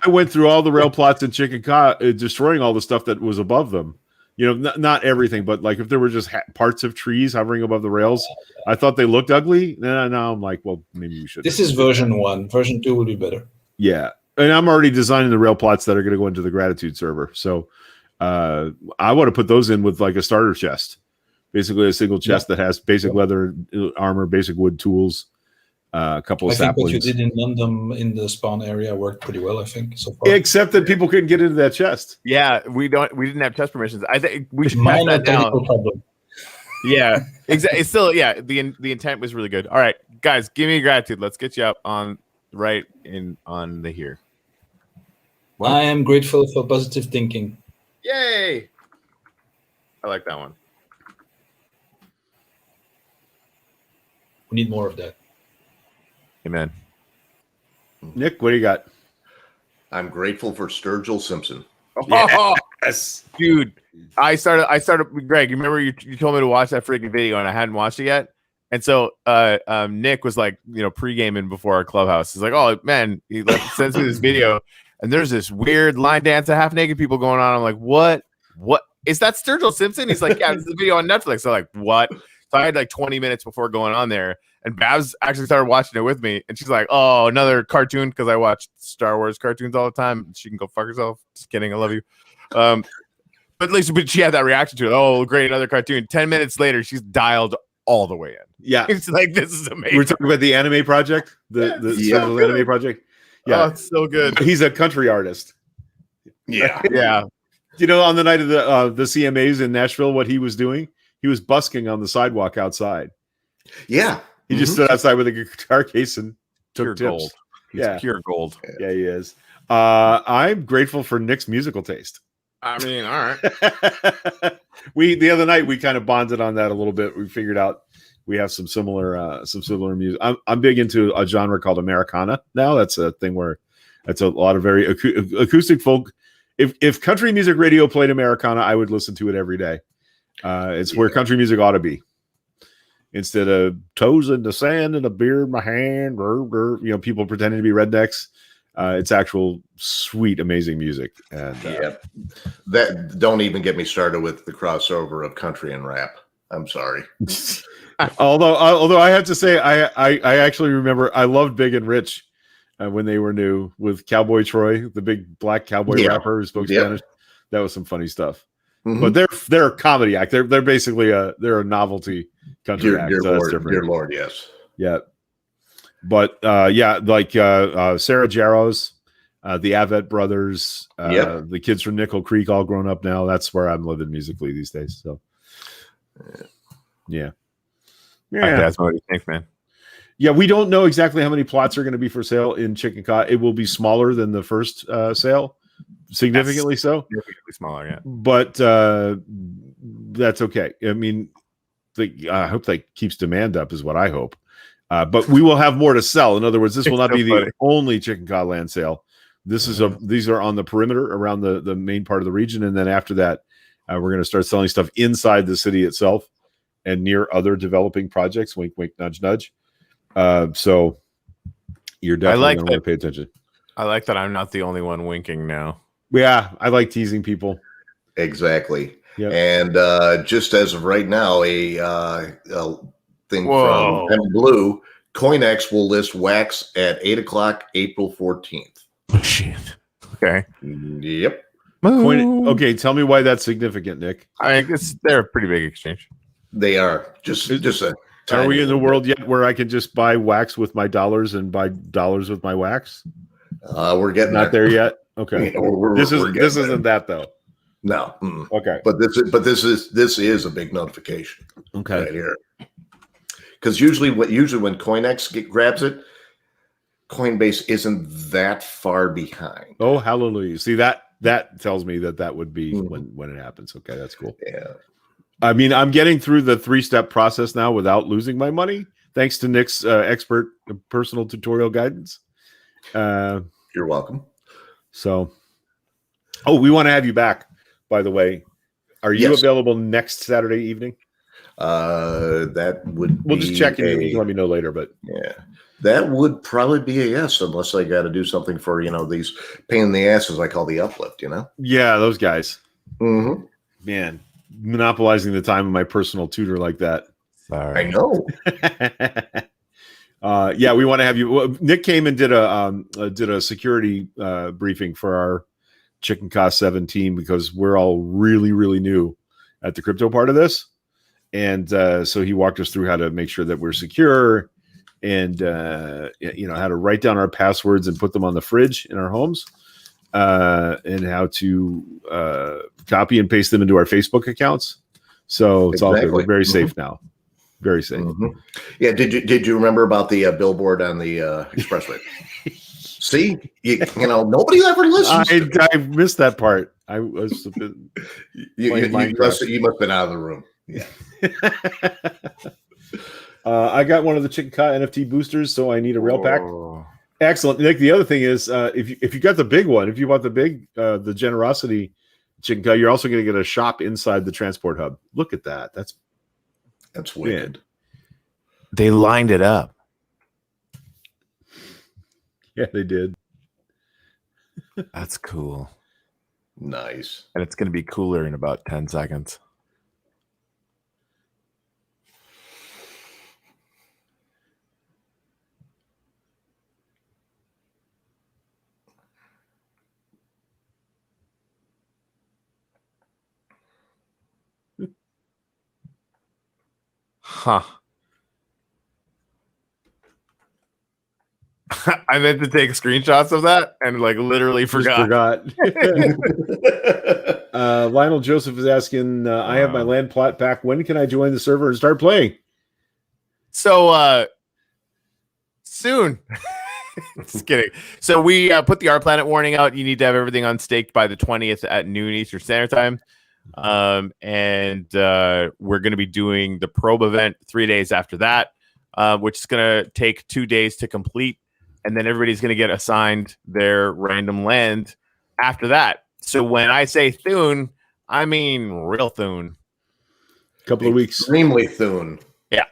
A: I went through all the rail plots in Chickasaw, destroying all the stuff that was above them. You know, not everything, but like if there were just parts of trees hovering above the rails, I thought they looked ugly. Now I'm like, well, maybe we should.
D: This is version 1. Version 2 will be better.
A: Yeah. And I'm already designing the rail plots that are going to go into the Gratitude server. So I want to put those in with like a starter chest, basically a single chest that has basic leather armor, basic wood tools, a couple of saplings.
D: I think what you did in London in the spawn area worked pretty well, I think, so far.
A: Except that people couldn't get into that chest.
B: Yeah, we didn't have chest permissions. I think we should pass that down.
D: Problem.
B: Yeah, exactly. It's still, yeah, the intent was really good. All right, guys, give me Gratitude. Let's get you up on the here.
D: What? I am grateful for positive thinking.
B: Yay! I like that one.
D: We need more of that.
B: Amen.
A: Nick, what do you got?
E: I'm grateful for Sturgill Simpson.
A: Yes,
B: dude. I started. Greg, you remember you told me to watch that freaking video and I hadn't watched it yet. And so Nick was like, pre-gaming before our clubhouse. He's like, oh man, he sends me this video. And there's this weird line dance of half naked people going on. I'm like, what is that Sturgill Simpson? He's like, yeah, this is a video on Netflix. So like, what? So I had like 20 minutes before going on there, and Babs actually started watching it with me, and she's like, oh, another cartoon, because I watch Star Wars cartoons all the time. She can go fuck herself. Just kidding, I love you. But at least she had that reaction to it. Oh, great, another cartoon. 10 minutes later, she's dialed all the way in.
A: Yeah,
B: it's like, this is amazing.
A: We're talking about the anime project, the anime project. Yeah,
B: it's so good.
A: He's a country artist.
E: Yeah,
B: yeah.
A: On the night of the CMAs in Nashville, what he was doing, he was busking on the sidewalk outside.
E: Yeah,
A: he just stood outside with a guitar case and took
B: pure
A: tips.
B: Gold. He's pure gold.
A: Yeah, he is. I'm grateful for Nick's musical taste.
B: I mean, all right.
A: The other night we kind of bonded on that a little bit. We figured out we have some similar music. I'm big into a genre called Americana now. That's a thing where it's a lot of very acoustic folk. If country music radio played Americana, I would listen to it every day. It's where country music ought to be. Instead of toes in the sand and a beer in my hand, people pretending to be rednecks. It's actual sweet, amazing music. And
E: that don't even get me started with the crossover of country and rap. I'm sorry.
A: although I have to say, I actually remember I loved Big and Rich when they were new with Cowboy Troy, the big black cowboy rapper who spoke Spanish. That was some funny stuff. Mm-hmm. But they're a comedy act. They're basically they're a novelty Country
E: Dear,
A: Act.
E: dear
A: So that's
E: Lord,
A: different.
E: dear Lord, yes.
A: Yeah. But like Sarah Jarrow's, the Avett brothers,
E: Yep.
A: the kids from Nickel Creek, all grown up now. That's where I'm living musically these days. So, yeah.
B: That's what you think, man.
A: Yeah, we don't know exactly how many plots are going to be for sale in Chicken Cot. It will be smaller than the first sale, significantly so.
B: Significantly smaller, yeah.
A: But that's okay. I mean, I hope that keeps demand up, is what I hope. But we will have more to sell. In other words, this will not be the only Chicken Cod land sale. This is these are on the perimeter around the main part of the region, and then after that, we're going to start selling stuff inside the city itself and near other developing projects. Wink, wink, nudge, nudge. So you're definitely going to want to pay attention.
B: I like that I'm not the only one winking now.
A: Yeah, I like teasing people.
E: Exactly.
A: Yep.
E: And just as of right now, a thing from M Blue, CoinEx will list wax at 8:00 April 14th.
B: Oh, shit. Okay.
E: Yep.
A: Okay, tell me why that's significant, Nick.
B: I guess they're a pretty big exchange.
E: They are just a.
A: Are we in the world yet where I can just buy wax with my dollars and buy dollars with my wax?
E: We're getting
A: not there yet. Okay, this isn't that though.
E: No.
A: Okay,
E: but this is a big notification.
A: Okay,
E: right here. Because usually when CoinEx grabs it, Coinbase isn't that far behind.
A: Oh, hallelujah! See that tells me that would be when it happens. Okay, that's cool.
E: Yeah.
A: I mean, I'm getting through the 3-step process now without losing my money, thanks to Nick's expert personal tutorial guidance.
E: You're welcome.
A: So, we want to have you back, by the way. Are you available next Saturday evening?
E: That would
A: we'll just check in. You can let me know later, but
E: yeah, that would probably be a yes, unless I got to do something for these pain in the asses I call the Uplift.
A: Yeah, those guys.
E: Mm-hmm.
A: Man, monopolizing the time of my personal tutor like that.
E: Sorry. I know.
A: Yeah, we want to have you. Well, Nick came and did a security briefing for our Chicken Cost 7 team because we're all really, really new at the crypto part of this. And so he walked us through how to make sure that we're secure and, how to write down our passwords and put them on the fridge in our homes and how to copy and paste them into our Facebook accounts. So it's all good. We're very safe now. Very safe.
E: Mm-hmm. Yeah. Did you remember about the billboard on the expressway? See, nobody ever listens.
A: I missed that part. I was a bit.
E: You must have been out of the room. Yeah.
A: I got one of the Chicken Cot NFT boosters, so I need a rail pack. Excellent, Nick. The other thing is, if you got the big one, if you bought the big, the Generosity Chicken Cot, you're also going to get a shop inside the transport hub. Look at that. That's
E: wicked.
B: They lined it up.
A: Yeah, they did.
B: That's cool.
E: Nice.
B: And it's going to be cooler in about 10 seconds. Huh. I meant to take screenshots of that and literally forgot.
A: Lionel Joseph is asking, I have my land plot pack. When can I join the server and start playing?
B: So soon. Just kidding. So we put the Art Planet warning out. You need to have everything unstaked by the 20th at noon Eastern Standard Time. And we're going to be doing the probe event 3 days after that, which is going to take 2 days to complete. And then everybody's going to get assigned their random land after that. So when I say Thune, I mean real Thune.
A: Couple of weeks.
E: Extremely Thune.
B: Yeah.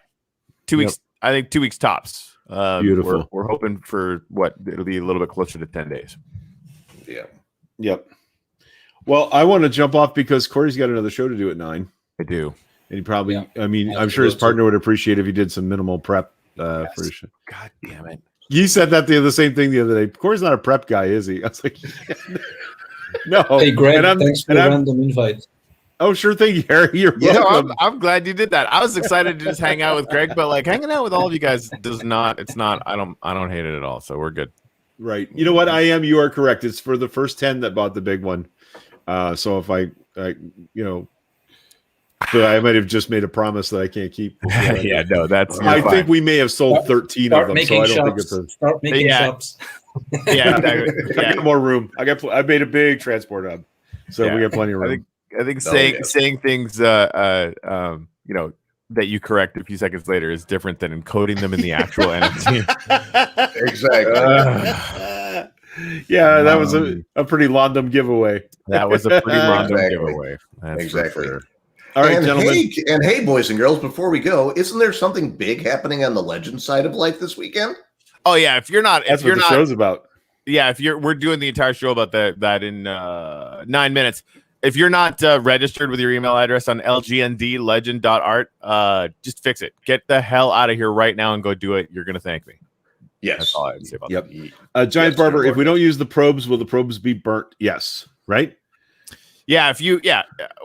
B: 2 weeks. I think 2 weeks tops.
A: Beautiful.
B: We're hoping for it'll be a little bit closer to 10 days.
E: Yeah.
A: Yep. Well, I want to jump off because Corey's got another show to do at 9.
B: I do.
A: And he probably, I'm sure his partner would appreciate if he did some minimal prep for his show.
B: God damn it.
A: You said that the same thing the other day. Corey's not a prep guy, is he? I was like, no.
D: Hey, Greg, thanks for the random invite.
A: Oh, sure thing, Harry. You're welcome.
B: I'm glad you did that. I was excited to just hang out with Greg, but like hanging out with all of you guys does not. It's not. I don't hate it at all. So we're good.
A: Right. You know what? You are correct. It's for the first 10 that bought the big one. So if I so I might have just made a promise that I can't keep.
B: Yeah, no, that's.
A: I think we may have sold 13 of them, so I don't think it's a.
D: Start making shops.
B: Yeah, exactly.
A: I got more room. I made a big transport hub, so we got plenty of room.
B: I think saying things, that you correct a few seconds later is different than encoding them in the actual NFT.
E: Exactly.
A: Yeah, that was a pretty London giveaway.
B: That was a pretty London giveaway. That's
E: exactly.
B: Sure.
A: All right, gentlemen.
E: Hey, boys and girls, before we go, isn't there something big happening on the legend side of life this weekend?
B: Oh yeah, if you're not,
A: that's what the show's about.
B: Yeah, we're doing the entire show about that in 9 minutes. If you're not registered with your email address on lgndlegend.art, just fix it. Get the hell out of here right now and go do it. You're gonna thank me.
E: Yes.
B: That's all I would say about
A: that.
B: Yes,
A: Giant Barber, if we don't use the probes, will the probes be burnt? Yes. Right?
B: Yeah,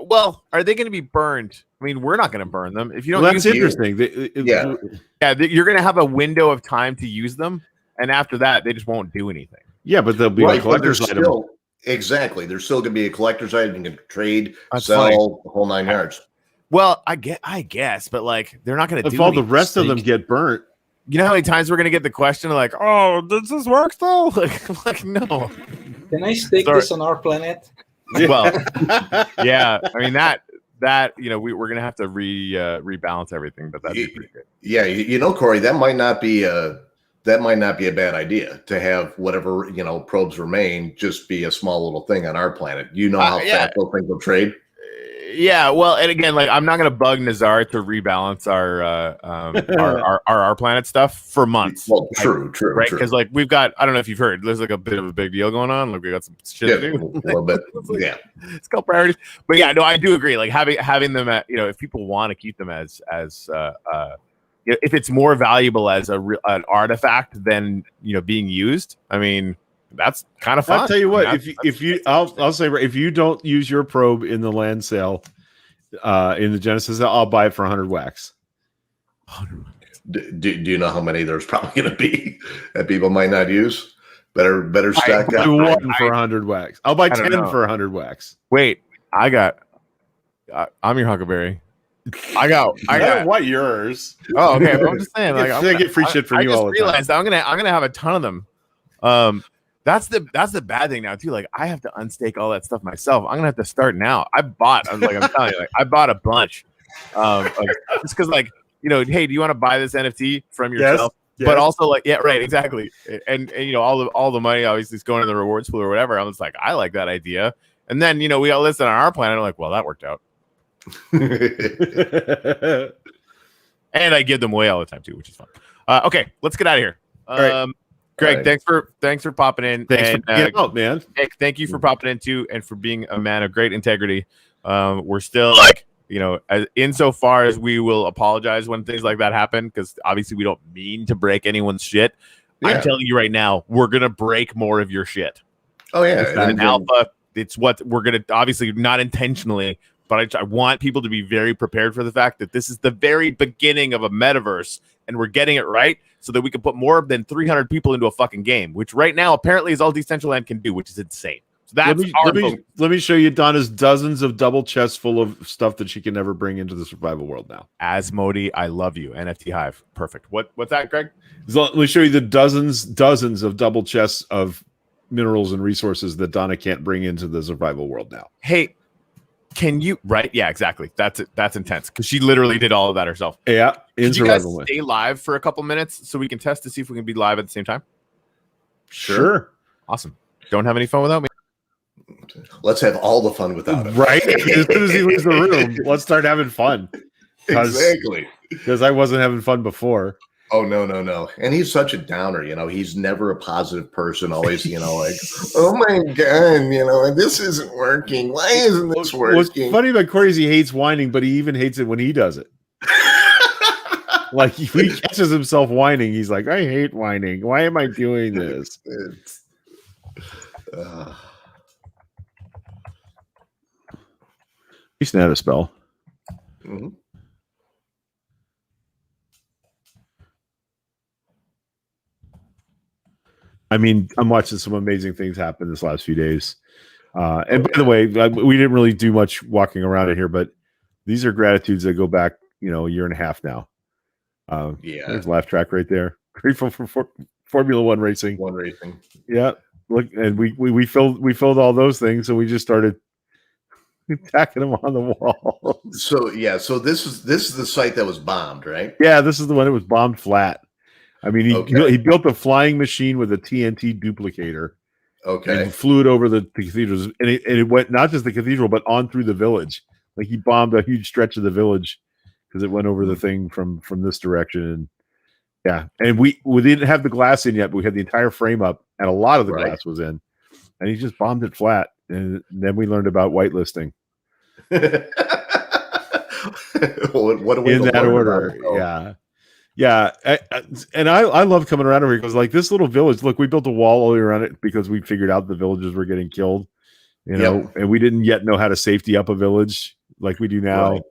B: well, are they going to be burned? I mean, we're not going to burn them. If you don't
A: that's
B: use
A: interesting.
B: You're going to have a window of time to use them, and after that, they just won't do anything.
A: Yeah, but they'll be a collector's item.
E: Exactly. There's still going to be a collector's item. You can trade, sell, the whole 9 yards.
B: Well, I guess, but like, they're not going to do
A: if all the rest of them get burnt.
B: You know how many times we're going to get the question like, oh, does this work though? Like no.
D: Can I stake this on our planet?
B: Well, yeah. I mean, that we're going to have to rebalance everything, but that'd be pretty good.
E: Yeah. Corey, that might not be a bad idea to have whatever, probes remain just be a small little thing on our planet. How fast those things will trade?
B: Yeah, well, and again, like I'm not going to bug Nazar to rebalance our planet stuff for months.
E: Well, true,
B: right? Because like we've got, I don't know if you've heard, there's like a bit of a big deal going on. Like we got some shit to do.
E: A little bit,
B: it's called priorities. But yeah, no, I do agree. Like having them at, if people want to keep them as if it's more valuable as an artifact than being used, I mean. That's kind of fun.
A: I'll tell you what, I'll say if you don't use your probe in the land sale, in the Genesis, I'll buy it for 100 wax.
E: Do you know how many there's probably going to be that people might not use? Better stack up.
A: One for 100 wax. I'll buy 10 for 100 wax.
B: Wait, I'm your Huckleberry. I got
A: what yours?
B: Oh, okay. Well, I'm just saying, like
A: I get free shit from you all the time.
B: I just realized I'm gonna have a ton of them. That's the bad thing now too. Like I have to unstake all that stuff myself. I'm gonna have to start now. I'm telling you, like I bought a bunch. Just because like, hey, do you want to buy this NFT from yourself? Yes. But also like, yeah, right, exactly. And all the money obviously is going to the rewards pool or whatever. I was like, I like that idea. And then we all listed on our planet. I'm like, well, that worked out. And I give them away all the time too, which is fun. Okay, let's get out of here.
A: All right.
B: Greg, thanks for popping in.
A: Thanks for being out, man.
B: Nick, thank you for popping in too, and for being a man of great integrity. We're still like, insofar as we will apologize when things like that happen, because obviously we don't mean to break anyone's shit. Yeah. I'm telling you right now, we're gonna break more of your shit.
E: Oh yeah,
B: it's not an alpha. It's what we're gonna, obviously not intentionally, but I want people to be very prepared for the fact that this is the very beginning of a metaverse, and we're getting it right so that we can put more than 300 people into a fucking game, which right now apparently is all Decentraland can do, which is insane. So that's
A: let me show you Donna's dozens of double chests full of stuff that she can never bring into the survival world now.
B: Asmodee, I love you. NFT Hive. Perfect. What's that, Greg?
A: So let me show you the dozens of double chests of minerals and resources that Donna can't bring into the survival world now.
B: Hey, can you Yeah, exactly. That's intense because she literally did all of that herself.
A: Yeah,
B: in survival. You guys stay live for a couple minutes so we can test to see if we can be live at the same time?
A: Sure.
B: Awesome. Don't have any fun without me.
E: Let's have all the fun without him.
A: Right? As soon as he leaves the room, let's start having fun.
E: Exactly.
A: Because I wasn't having fun before.
E: Oh, no. And he's such a downer, he's never a positive person, always, like, oh my God, this isn't working. Why isn't this working?
A: What's funny about Corey is he hates whining, but he even hates it when he does it. Like, if he catches himself whining, he's like, I hate whining. Why am I doing this? Used to have a spell.
E: Mhm.
A: I mean, I'm watching some amazing things happen this last few days. And by the way, we didn't really do much walking around in here, but these are gratitudes that go back, a year and a half now.
E: Yeah.
A: There's laugh track right there. Grateful for Formula One racing.
E: One racing.
A: Yeah. Look, and we filled all those things, so we just started tacking them on the wall.
E: So this is the site that was bombed, right?
A: Yeah, this is the one that was bombed flat. I mean, he built a flying machine with a TNT duplicator.
E: Okay.
A: And flew it over the cathedrals, and it went not just the cathedral, but on through the village. Like he bombed a huge stretch of the village because it went over the thing from this direction. And yeah, and we didn't have the glass in yet, but we had the entire frame up, and a lot of the glass was in. And he just bombed it flat, and then we learned about whitelisting.
E: What do we
A: in that order? Yeah, and I love coming around here because like this little village. Look, we built a wall all the way around it because we figured out the villagers were getting killed, and we didn't yet know how to safety up a village like we do now. Right.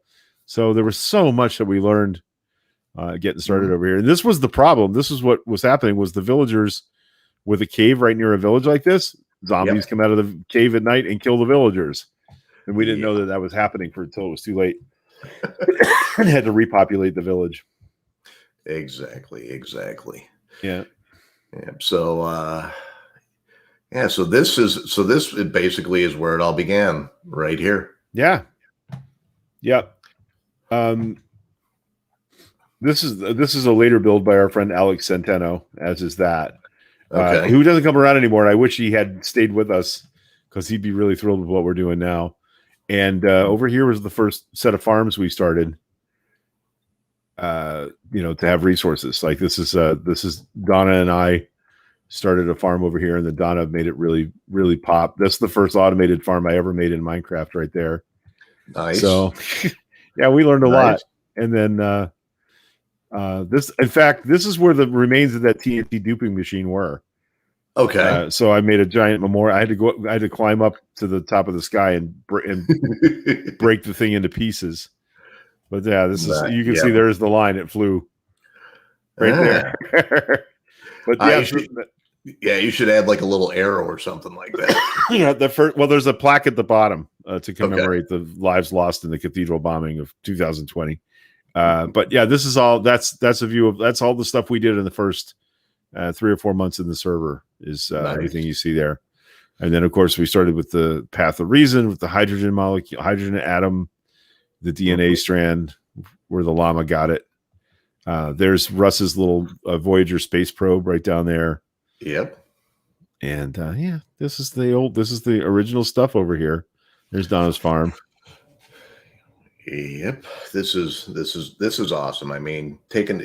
A: So there was so much that we learned getting started over here. And this was the problem. This is what was happening: was the villagers with a cave right near a village like this. Zombies come out of the cave at night and kill the villagers, and we didn't know that was happening until it was too late, and had to repopulate the village.
E: Exactly.
A: Yeah.
E: So so this basically is where it all began, right here.
A: Yeah. Yep. This is a later build by our friend Alex Centeno, as is that. Who doesn't come around anymore. And I wish he had stayed with us because he'd be really thrilled with what we're doing now. And over here was the first set of farms we started. To have resources like this is Donna and I started a farm over here, and then Donna made it really, really pop. That's the first automated farm I ever made in Minecraft right there.
E: Nice.
A: So yeah, we learned a lot. And then this is where the remains of that TNT duping machine were.
E: Okay.
A: So I made a giant memorial. I had to climb up to the top of the sky and break the thing into pieces. But yeah, you can see there's the line. It flew right there. But
E: you should add like a little arrow or something like that.
A: Yeah, there's a plaque at the bottom to commemorate the lives lost in the cathedral bombing of 2020. But yeah, this is all that's a view of that's all the stuff we did in the first 3 or 4 months in the server is everything you see there. And then of course we started with the path of reason with the hydrogen molecule, hydrogen atom, the DNA strand where the llama got it. There's Russ's little Voyager space probe right down there.
E: Yep.
A: And this is the original stuff over here. There's Donna's farm.
E: Yep. This is awesome. I mean, taking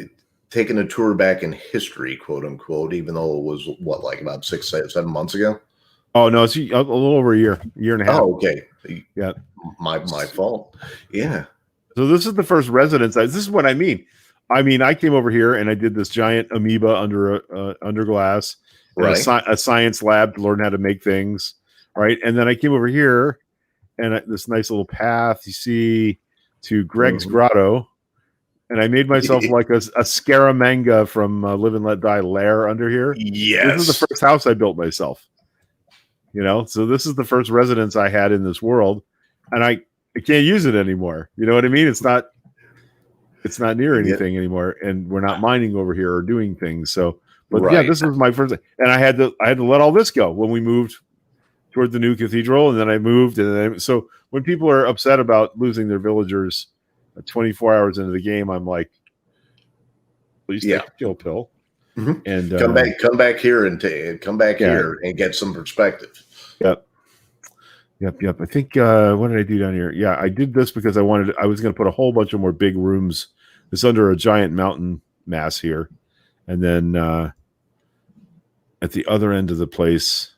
E: a tour back in history, quote unquote, even though it was like about 6, 7 months ago. Oh
A: no, it's a little over a year and a half.
E: Oh, okay.
A: Yeah.
E: My fault. Yeah.
A: So this is the first residence. This is what I mean. I came over here and I did this giant amoeba under glass,
E: right?
A: A science lab to learn how to make things, right? And then I came over here and this nice little path you see to Greg's Grotto, and I made myself like a Scaramanga from Live and Let Die lair under here.
E: Yes,
A: this is the first house I built myself. So this is the first residence I had in this world, and I can't use it anymore. You know what I mean? It's not near anything anymore, and we're not mining over here or doing things. So, but yeah, this was my first, and I had to let all this go when we moved toward the new cathedral, and then I moved, so when people are upset about losing their villagers 24 hours into the game, I'm like, please take a chill pill.
E: Mm-hmm.
A: And
E: come back here here and get some perspective.
A: Yep. I think what did I do down here? Yeah, I did this because I was going to put a whole bunch of more big rooms. It's under a giant mountain mass here, and then at the other end of the place,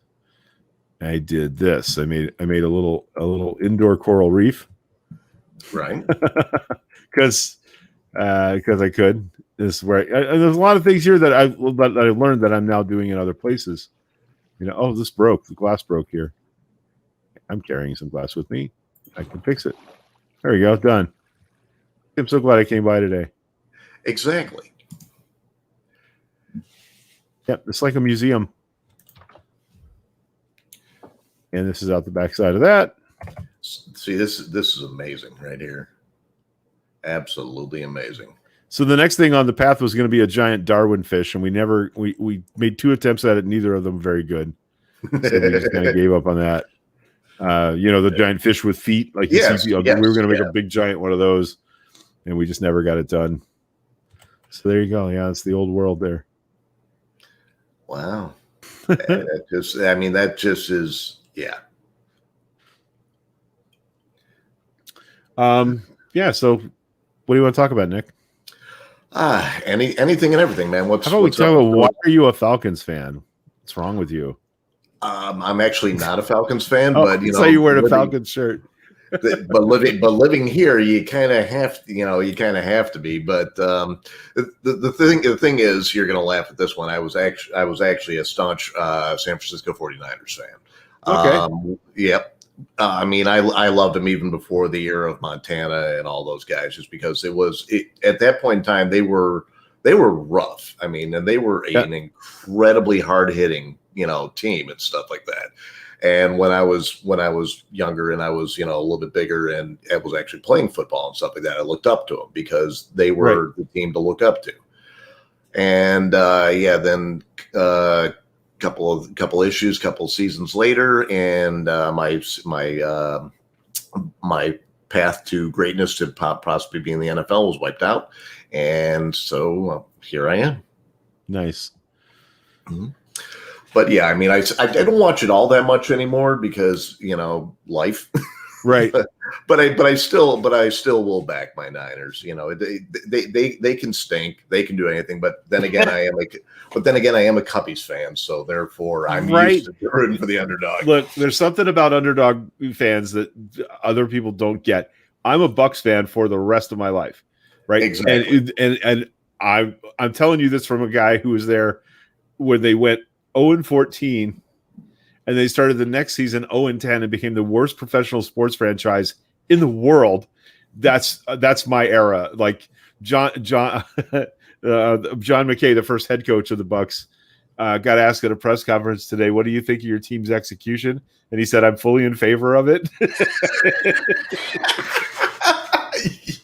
A: I did this. I made a little indoor coral reef,
E: right?
A: Because I could. This is where and there's a lot of things here that I learned that I'm now doing in other places. The glass broke here. I'm carrying some glass with me. I can fix it. There you go. Done. I'm so glad I came by today.
E: Exactly.
A: Yep, it's like a museum. And this is out the backside of that.
E: See, this is amazing right here. Absolutely amazing.
A: So the next thing on the path was going to be a giant Darwin fish, and we made 2 attempts at it, neither of them very good. So we just kind of gave up on that. The giant fish with feet, like
E: yes,
A: we were going to make a big giant one of those, and we just never got it done. So there you go. Yeah, it's the old world there.
E: Wow. that just is, yeah.
A: Yeah. So what do you want to talk about, Nick?
E: Anything and everything, man.
A: How about we talk about why are you a Falcons fan? What's wrong with you?
E: I'm actually not a Falcons fan,
A: but
E: you know,
A: so you wear a Falcons shirt.
E: but living here, you kind of have to be. But the thing is, you're going to laugh at this one. I was actually a staunch San Francisco 49ers fan.
A: Okay.
E: Yep. I mean, I loved them even before the era of Montana and all those guys, just because at that point in time they were rough. I mean, and they were an incredibly hard hitting, team and stuff like that. And when I was younger and I was, a little bit bigger and I was actually playing football and stuff like that, I looked up to them because they were the team to look up to. And then couple issues, couple seasons later, and my path to greatness to possibly be in the NFL was wiped out, and so here I am.
A: Nice.
E: Mm-hmm. But yeah, I mean, I don't watch it all that much anymore because life.
A: Right.
E: but I still will back my Niners. They can stink, they can do anything. But then again, I am a Cubbies fan, so therefore I'm used to rooting for the underdog.
A: Look, there's something about underdog fans that other people don't get. I'm a Bucks fan for the rest of my life, right?
E: Exactly.
A: And I'm telling you this from a guy who was there when they went 0-14. And they started the next season 0-10 and became the worst professional sports franchise in the world. That's my era. Like John McKay, the first head coach of the Bucks, got asked at a press conference today, "What do you think of your team's execution?" And he said, "I'm fully in favor of it."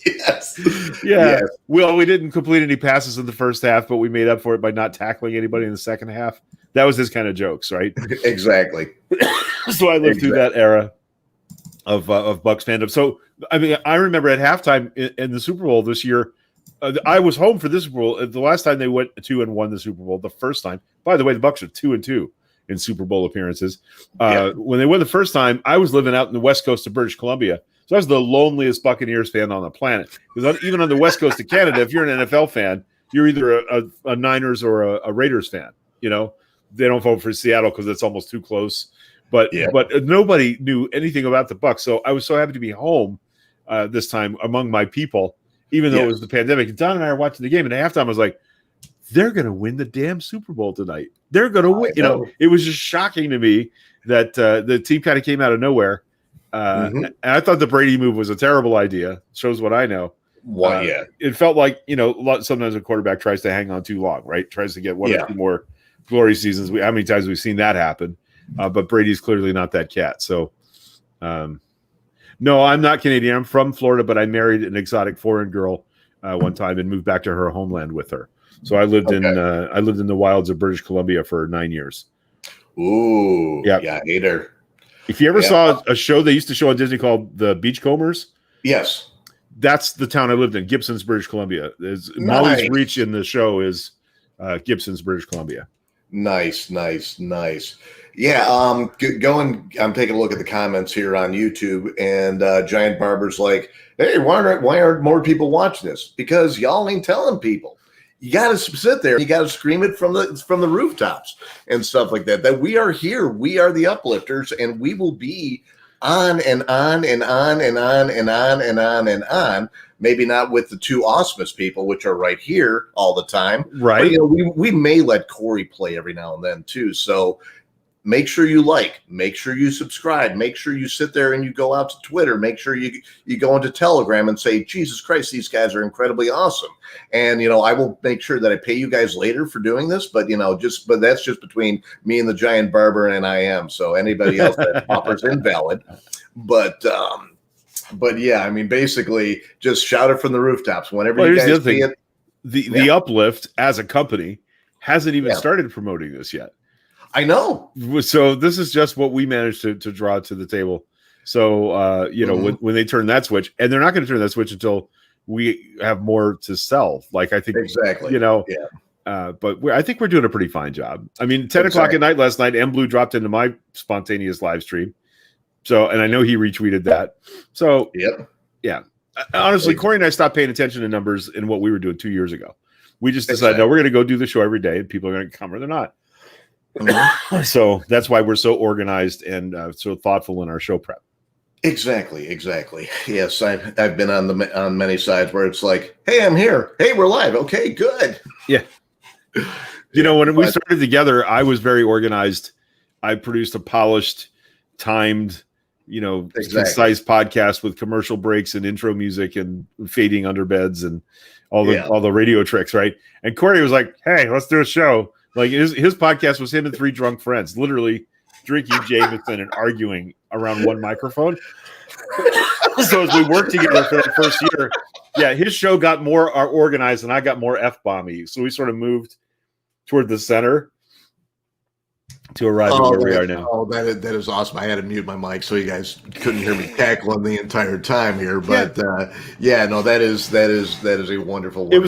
E: Yes.
A: Yeah.
E: Yes.
A: Well, we didn't complete any passes in the first half, but we made up for it by not tackling anybody in the second half. That was his kind of jokes, right?
E: Exactly.
A: So I lived through that era of Bucks fandom. So I mean, I remember at halftime in the Super Bowl this year, I was home for this Super Bowl. The last time they went 2 and won the Super Bowl, the first time. By the way, the Bucks are 2-2 in Super Bowl appearances. When they won the first time, I was living out in the west coast of British Columbia. So I was the loneliest Buccaneers fan on the planet. Because even on the west coast of Canada, if you're an NFL fan, you're either a Niners or a Raiders fan. They don't vote for Seattle because it's almost too close. But nobody knew anything about the Bucs. So I was so happy to be home this time among my people, even though it was the pandemic. And Don and I are watching the game, and at halftime I was like, they're going to win the damn Super Bowl tonight. They're going to win. It was just shocking to me that the team kind of came out of nowhere. And I thought the Brady move was a terrible idea. Shows what I know.
E: Well,
A: it felt like, sometimes a quarterback tries to hang on too long, right? Tries to get one or two more glory seasons. How many times we've seen that happen? But Brady's clearly not that cat. So, no, I'm not Canadian. I'm from Florida, but I married an exotic foreign girl one time and moved back to her homeland with her. So I lived in the wilds of British Columbia for 9 years.
E: Ooh, yeah, hater.
A: If you ever saw a show they used to show on Disney called The Beachcombers,
E: yes,
A: that's the town I lived in, Gibsons, British Columbia. Molly's Reach in the show is Gibsons, British Columbia. Nice.
E: Yeah, I'm taking a look at the comments here on YouTube, and Giant Barber's like, "Hey, why aren't more people watching this? Because y'all ain't telling people. You got to sit there. You got to scream it from the rooftops and stuff like that. That we are here. We are the Uplifters, and we will be on and on and on and on and on and on and on. Maybe not with the two awesomeness people, which are right here all the time.
A: Right.
E: But, we may let Corey play every now and then too. So make sure you like, make sure you subscribe, make sure you sit there and you go out to Twitter, make sure you go into Telegram and say, Jesus Christ, these guys are incredibly awesome. And, I will make sure that I pay you guys later for doing this, but, but that's just between me and the giant barber and I am. So anybody else that offers invalid. But yeah, I mean, basically just shout it from the rooftops whenever you guys see it.
A: The Uplift as a company hasn't even started promoting this yet.
E: I know.
A: So this is just what we managed to draw to the table. So, when they turn that switch, and they're not going to turn that switch until we have more to sell. Like, I think,
E: exactly.
A: But I think we're doing a pretty fine job. I mean, 10 o'clock at night last night, M Blue dropped into my spontaneous live stream. So, and I know he retweeted that. So, yeah. Honestly, Corey and I stopped paying attention to numbers in what we were doing 2 years ago. We just decided, no, we're going to go do the show every day, and people are going to come or they're not. So that's why we're so organized and so thoughtful in our show prep.
E: Exactly. Yes, I've been on many sides where it's like, hey, I'm here. Hey, we're live. Okay, good.
A: Yeah. When we started together, I was very organized. I produced a polished, timed, concise podcast with commercial breaks and intro music and fading underbeds and all the radio tricks, right? And Corey was like, "Hey, let's do a show." Like his podcast was him and 3 drunk friends, literally drinking Jameson and arguing around one microphone. So as we worked together for that first year, his show got more organized and I got more F-bomby. So we sort of moved toward the center to arrive at where we are now.
E: Oh, that is awesome. I had to mute my mic so you guys couldn't hear me cackling the entire time here. But that is a wonderful thing.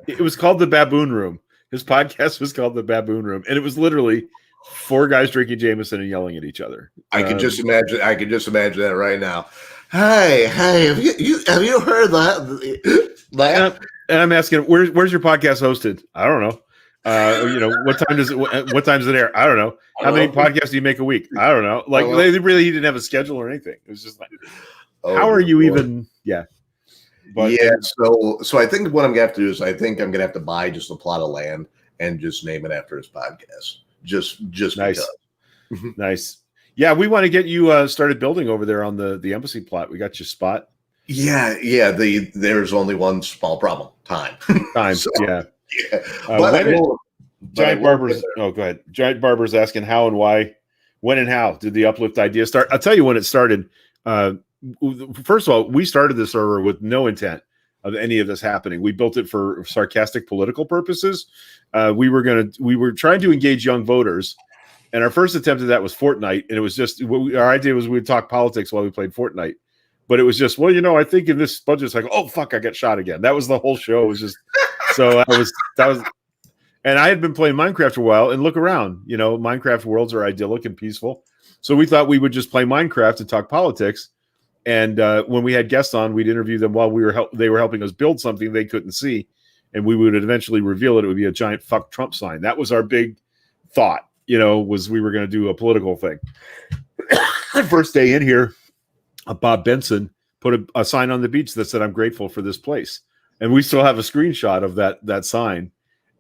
A: It was called the Baboon Room. His podcast was called the Baboon Room, and it was literally 4 guys drinking Jameson and yelling at each other.
E: I can just imagine that right now. Hey, have you heard that?
A: And I'm asking, where's your podcast hosted? I don't know. What time does it? What time's it air? I don't know. How many podcasts do you make a week? I don't know. Like he didn't have a schedule or anything. It was just like, how are you even? Yeah.
E: But so I think what I'm gonna have to do is I think I'm gonna have to buy just a plot of land and just name it after his podcast. Just
A: nice. Because. Nice. Yeah, we want to get you started building over there on the embassy plot. We got your spot.
E: Yeah. There's only one small problem: time.
A: So, yeah. Giant Barber's. Oh, go ahead. Giant Barber's asking how and why, when and how did the Uplift idea start? I'll tell you when it started. First of all, we started the server with no intent of any of this happening. We built it for sarcastic political purposes. We were trying to engage young voters, and our first attempt at that was Fortnite. And it was just our idea was we'd talk politics while we played Fortnite. But it was just, I think in this budget, it's like, oh fuck, I got shot again. That was the whole show. It was just that was. And I had been playing Minecraft for a while, and look around. Minecraft worlds are idyllic and peaceful. So we thought we would just play Minecraft and talk politics. And when we had guests on, we'd interview them while they were helping us build something they couldn't see, and we would eventually reveal it. It would be a giant "fuck Trump" sign. That was our big thought. Was we were going to do a political thing. First day in here, Bob Benson put a sign on the beach that said, "I'm grateful for this place," and we still have a screenshot of that sign.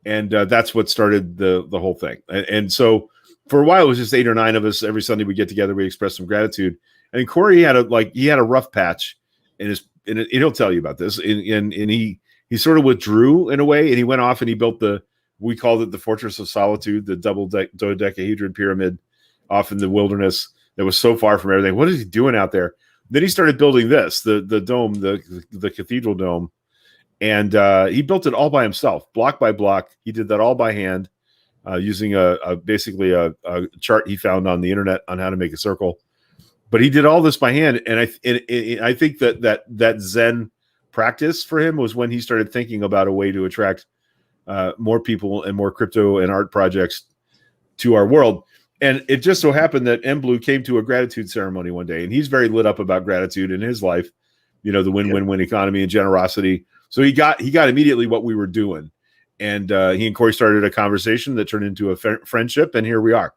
A: And that's what started the whole thing. And so for a while, it was just 8 or 9 of us. Every Sunday we get together, we express some gratitude. And Corey had a rough patch and he'll tell you about this. And he sort of withdrew in a way, and he went off and he built we called it the Fortress of Solitude, the dodecahedron pyramid off in the wilderness that was so far from everything. What is he doing out there? Then he started building this, the dome, the cathedral dome. And he built it all by himself, block by block. He did that all by hand, using basically a chart he found on the internet on how to make a circle. But he did all this by hand, and I think that Zen practice for him was when he started thinking about a way to attract more people and more crypto and art projects to our world. And it just so happened that M Blue came to a gratitude ceremony one day, and he's very lit up about gratitude in his life. The win-win-win economy and generosity. So he got immediately what we were doing, and he and Corey started a conversation that turned into a friendship, and here we are.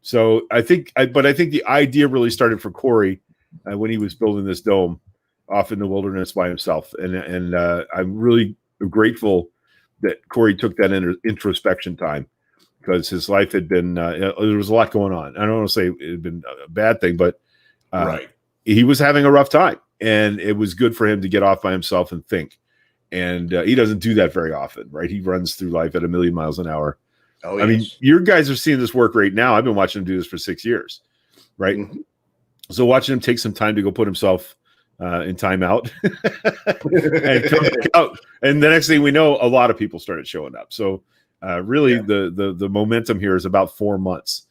A: So I think the idea really started for Corey when he was building this dome off in the wilderness by himself, and I'm really grateful that Corey took that introspection time, because his life had been there was a lot going on. I don't want to say it had been a bad thing, but
E: Right.
A: he was having a rough time, and it was good for him to get off by himself and think. And he doesn't do that very often, right? He runs through life at 1,000,000 miles an hour.
E: Oh,
A: I mean,
E: yes.
A: your guys are seeing this work right now. I've been watching him do this for 6 years, right?
E: Mhm.
A: So watching him take some time to go put himself in timeout and come back out, and the next thing we know, a lot of people started showing up. So really, the momentum here is about 4 months.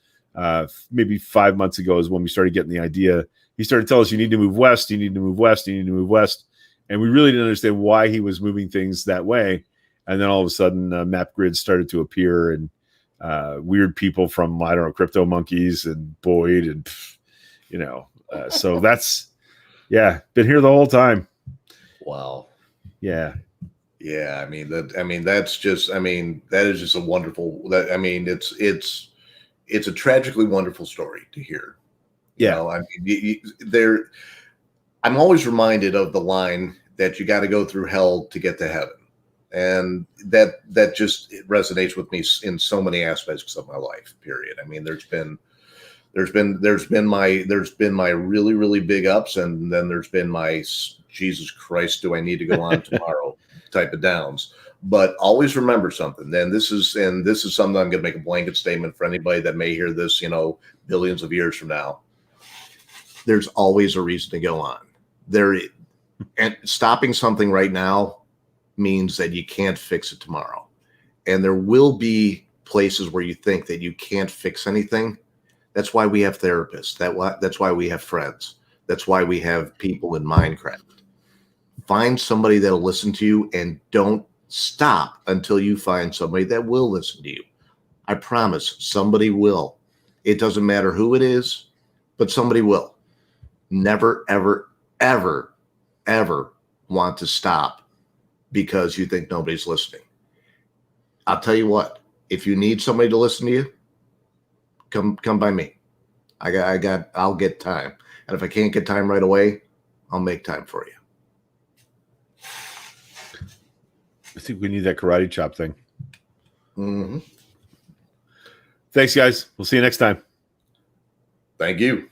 A: Maybe 5 months ago is when we started getting the idea. He started telling us, "You need to move west. You need to move west. You need to move west." And we really didn't understand why he was moving things that way. And then all of a sudden, map grids started to appear, and weird people from, I don't know, Crypto Monkeys and Boyd, and so that's been here the whole time.
E: Wow.
A: Yeah.
E: Yeah, that is just a wonderful. It's a tragically wonderful story to hear. I'm always reminded of the line that you got to go through hell to get to heaven, and that just it resonates with me in so many aspects of my life. Period. I mean, there's been my really, really big ups, and then there's been my Jesus Christ, do I need to go on tomorrow type of downs. But always remember something. Then this is something I'm going to make a blanket statement for anybody that may hear this, billions of years from now. There's always a reason to go on. And stopping something right now means that you can't fix it tomorrow. And there will be places where you think that you can't fix anything. That's why we have therapists. That's why we have friends. That's why we have people in Minecraft. Find somebody that'll listen to you, and don't stop until you find somebody that will listen to you. I promise somebody will. It doesn't matter who it is, but somebody will. Never, ever, ever, ever want to stop because you think nobody's listening. I'll tell you what, if you need somebody to listen to you, come by me. I'll get time. And if I can't get time right away, I'll make time for you.
A: I think we need that karate chop thing.
E: Mm-hmm.
A: Thanks, guys. We'll see you next time.
E: Thank you.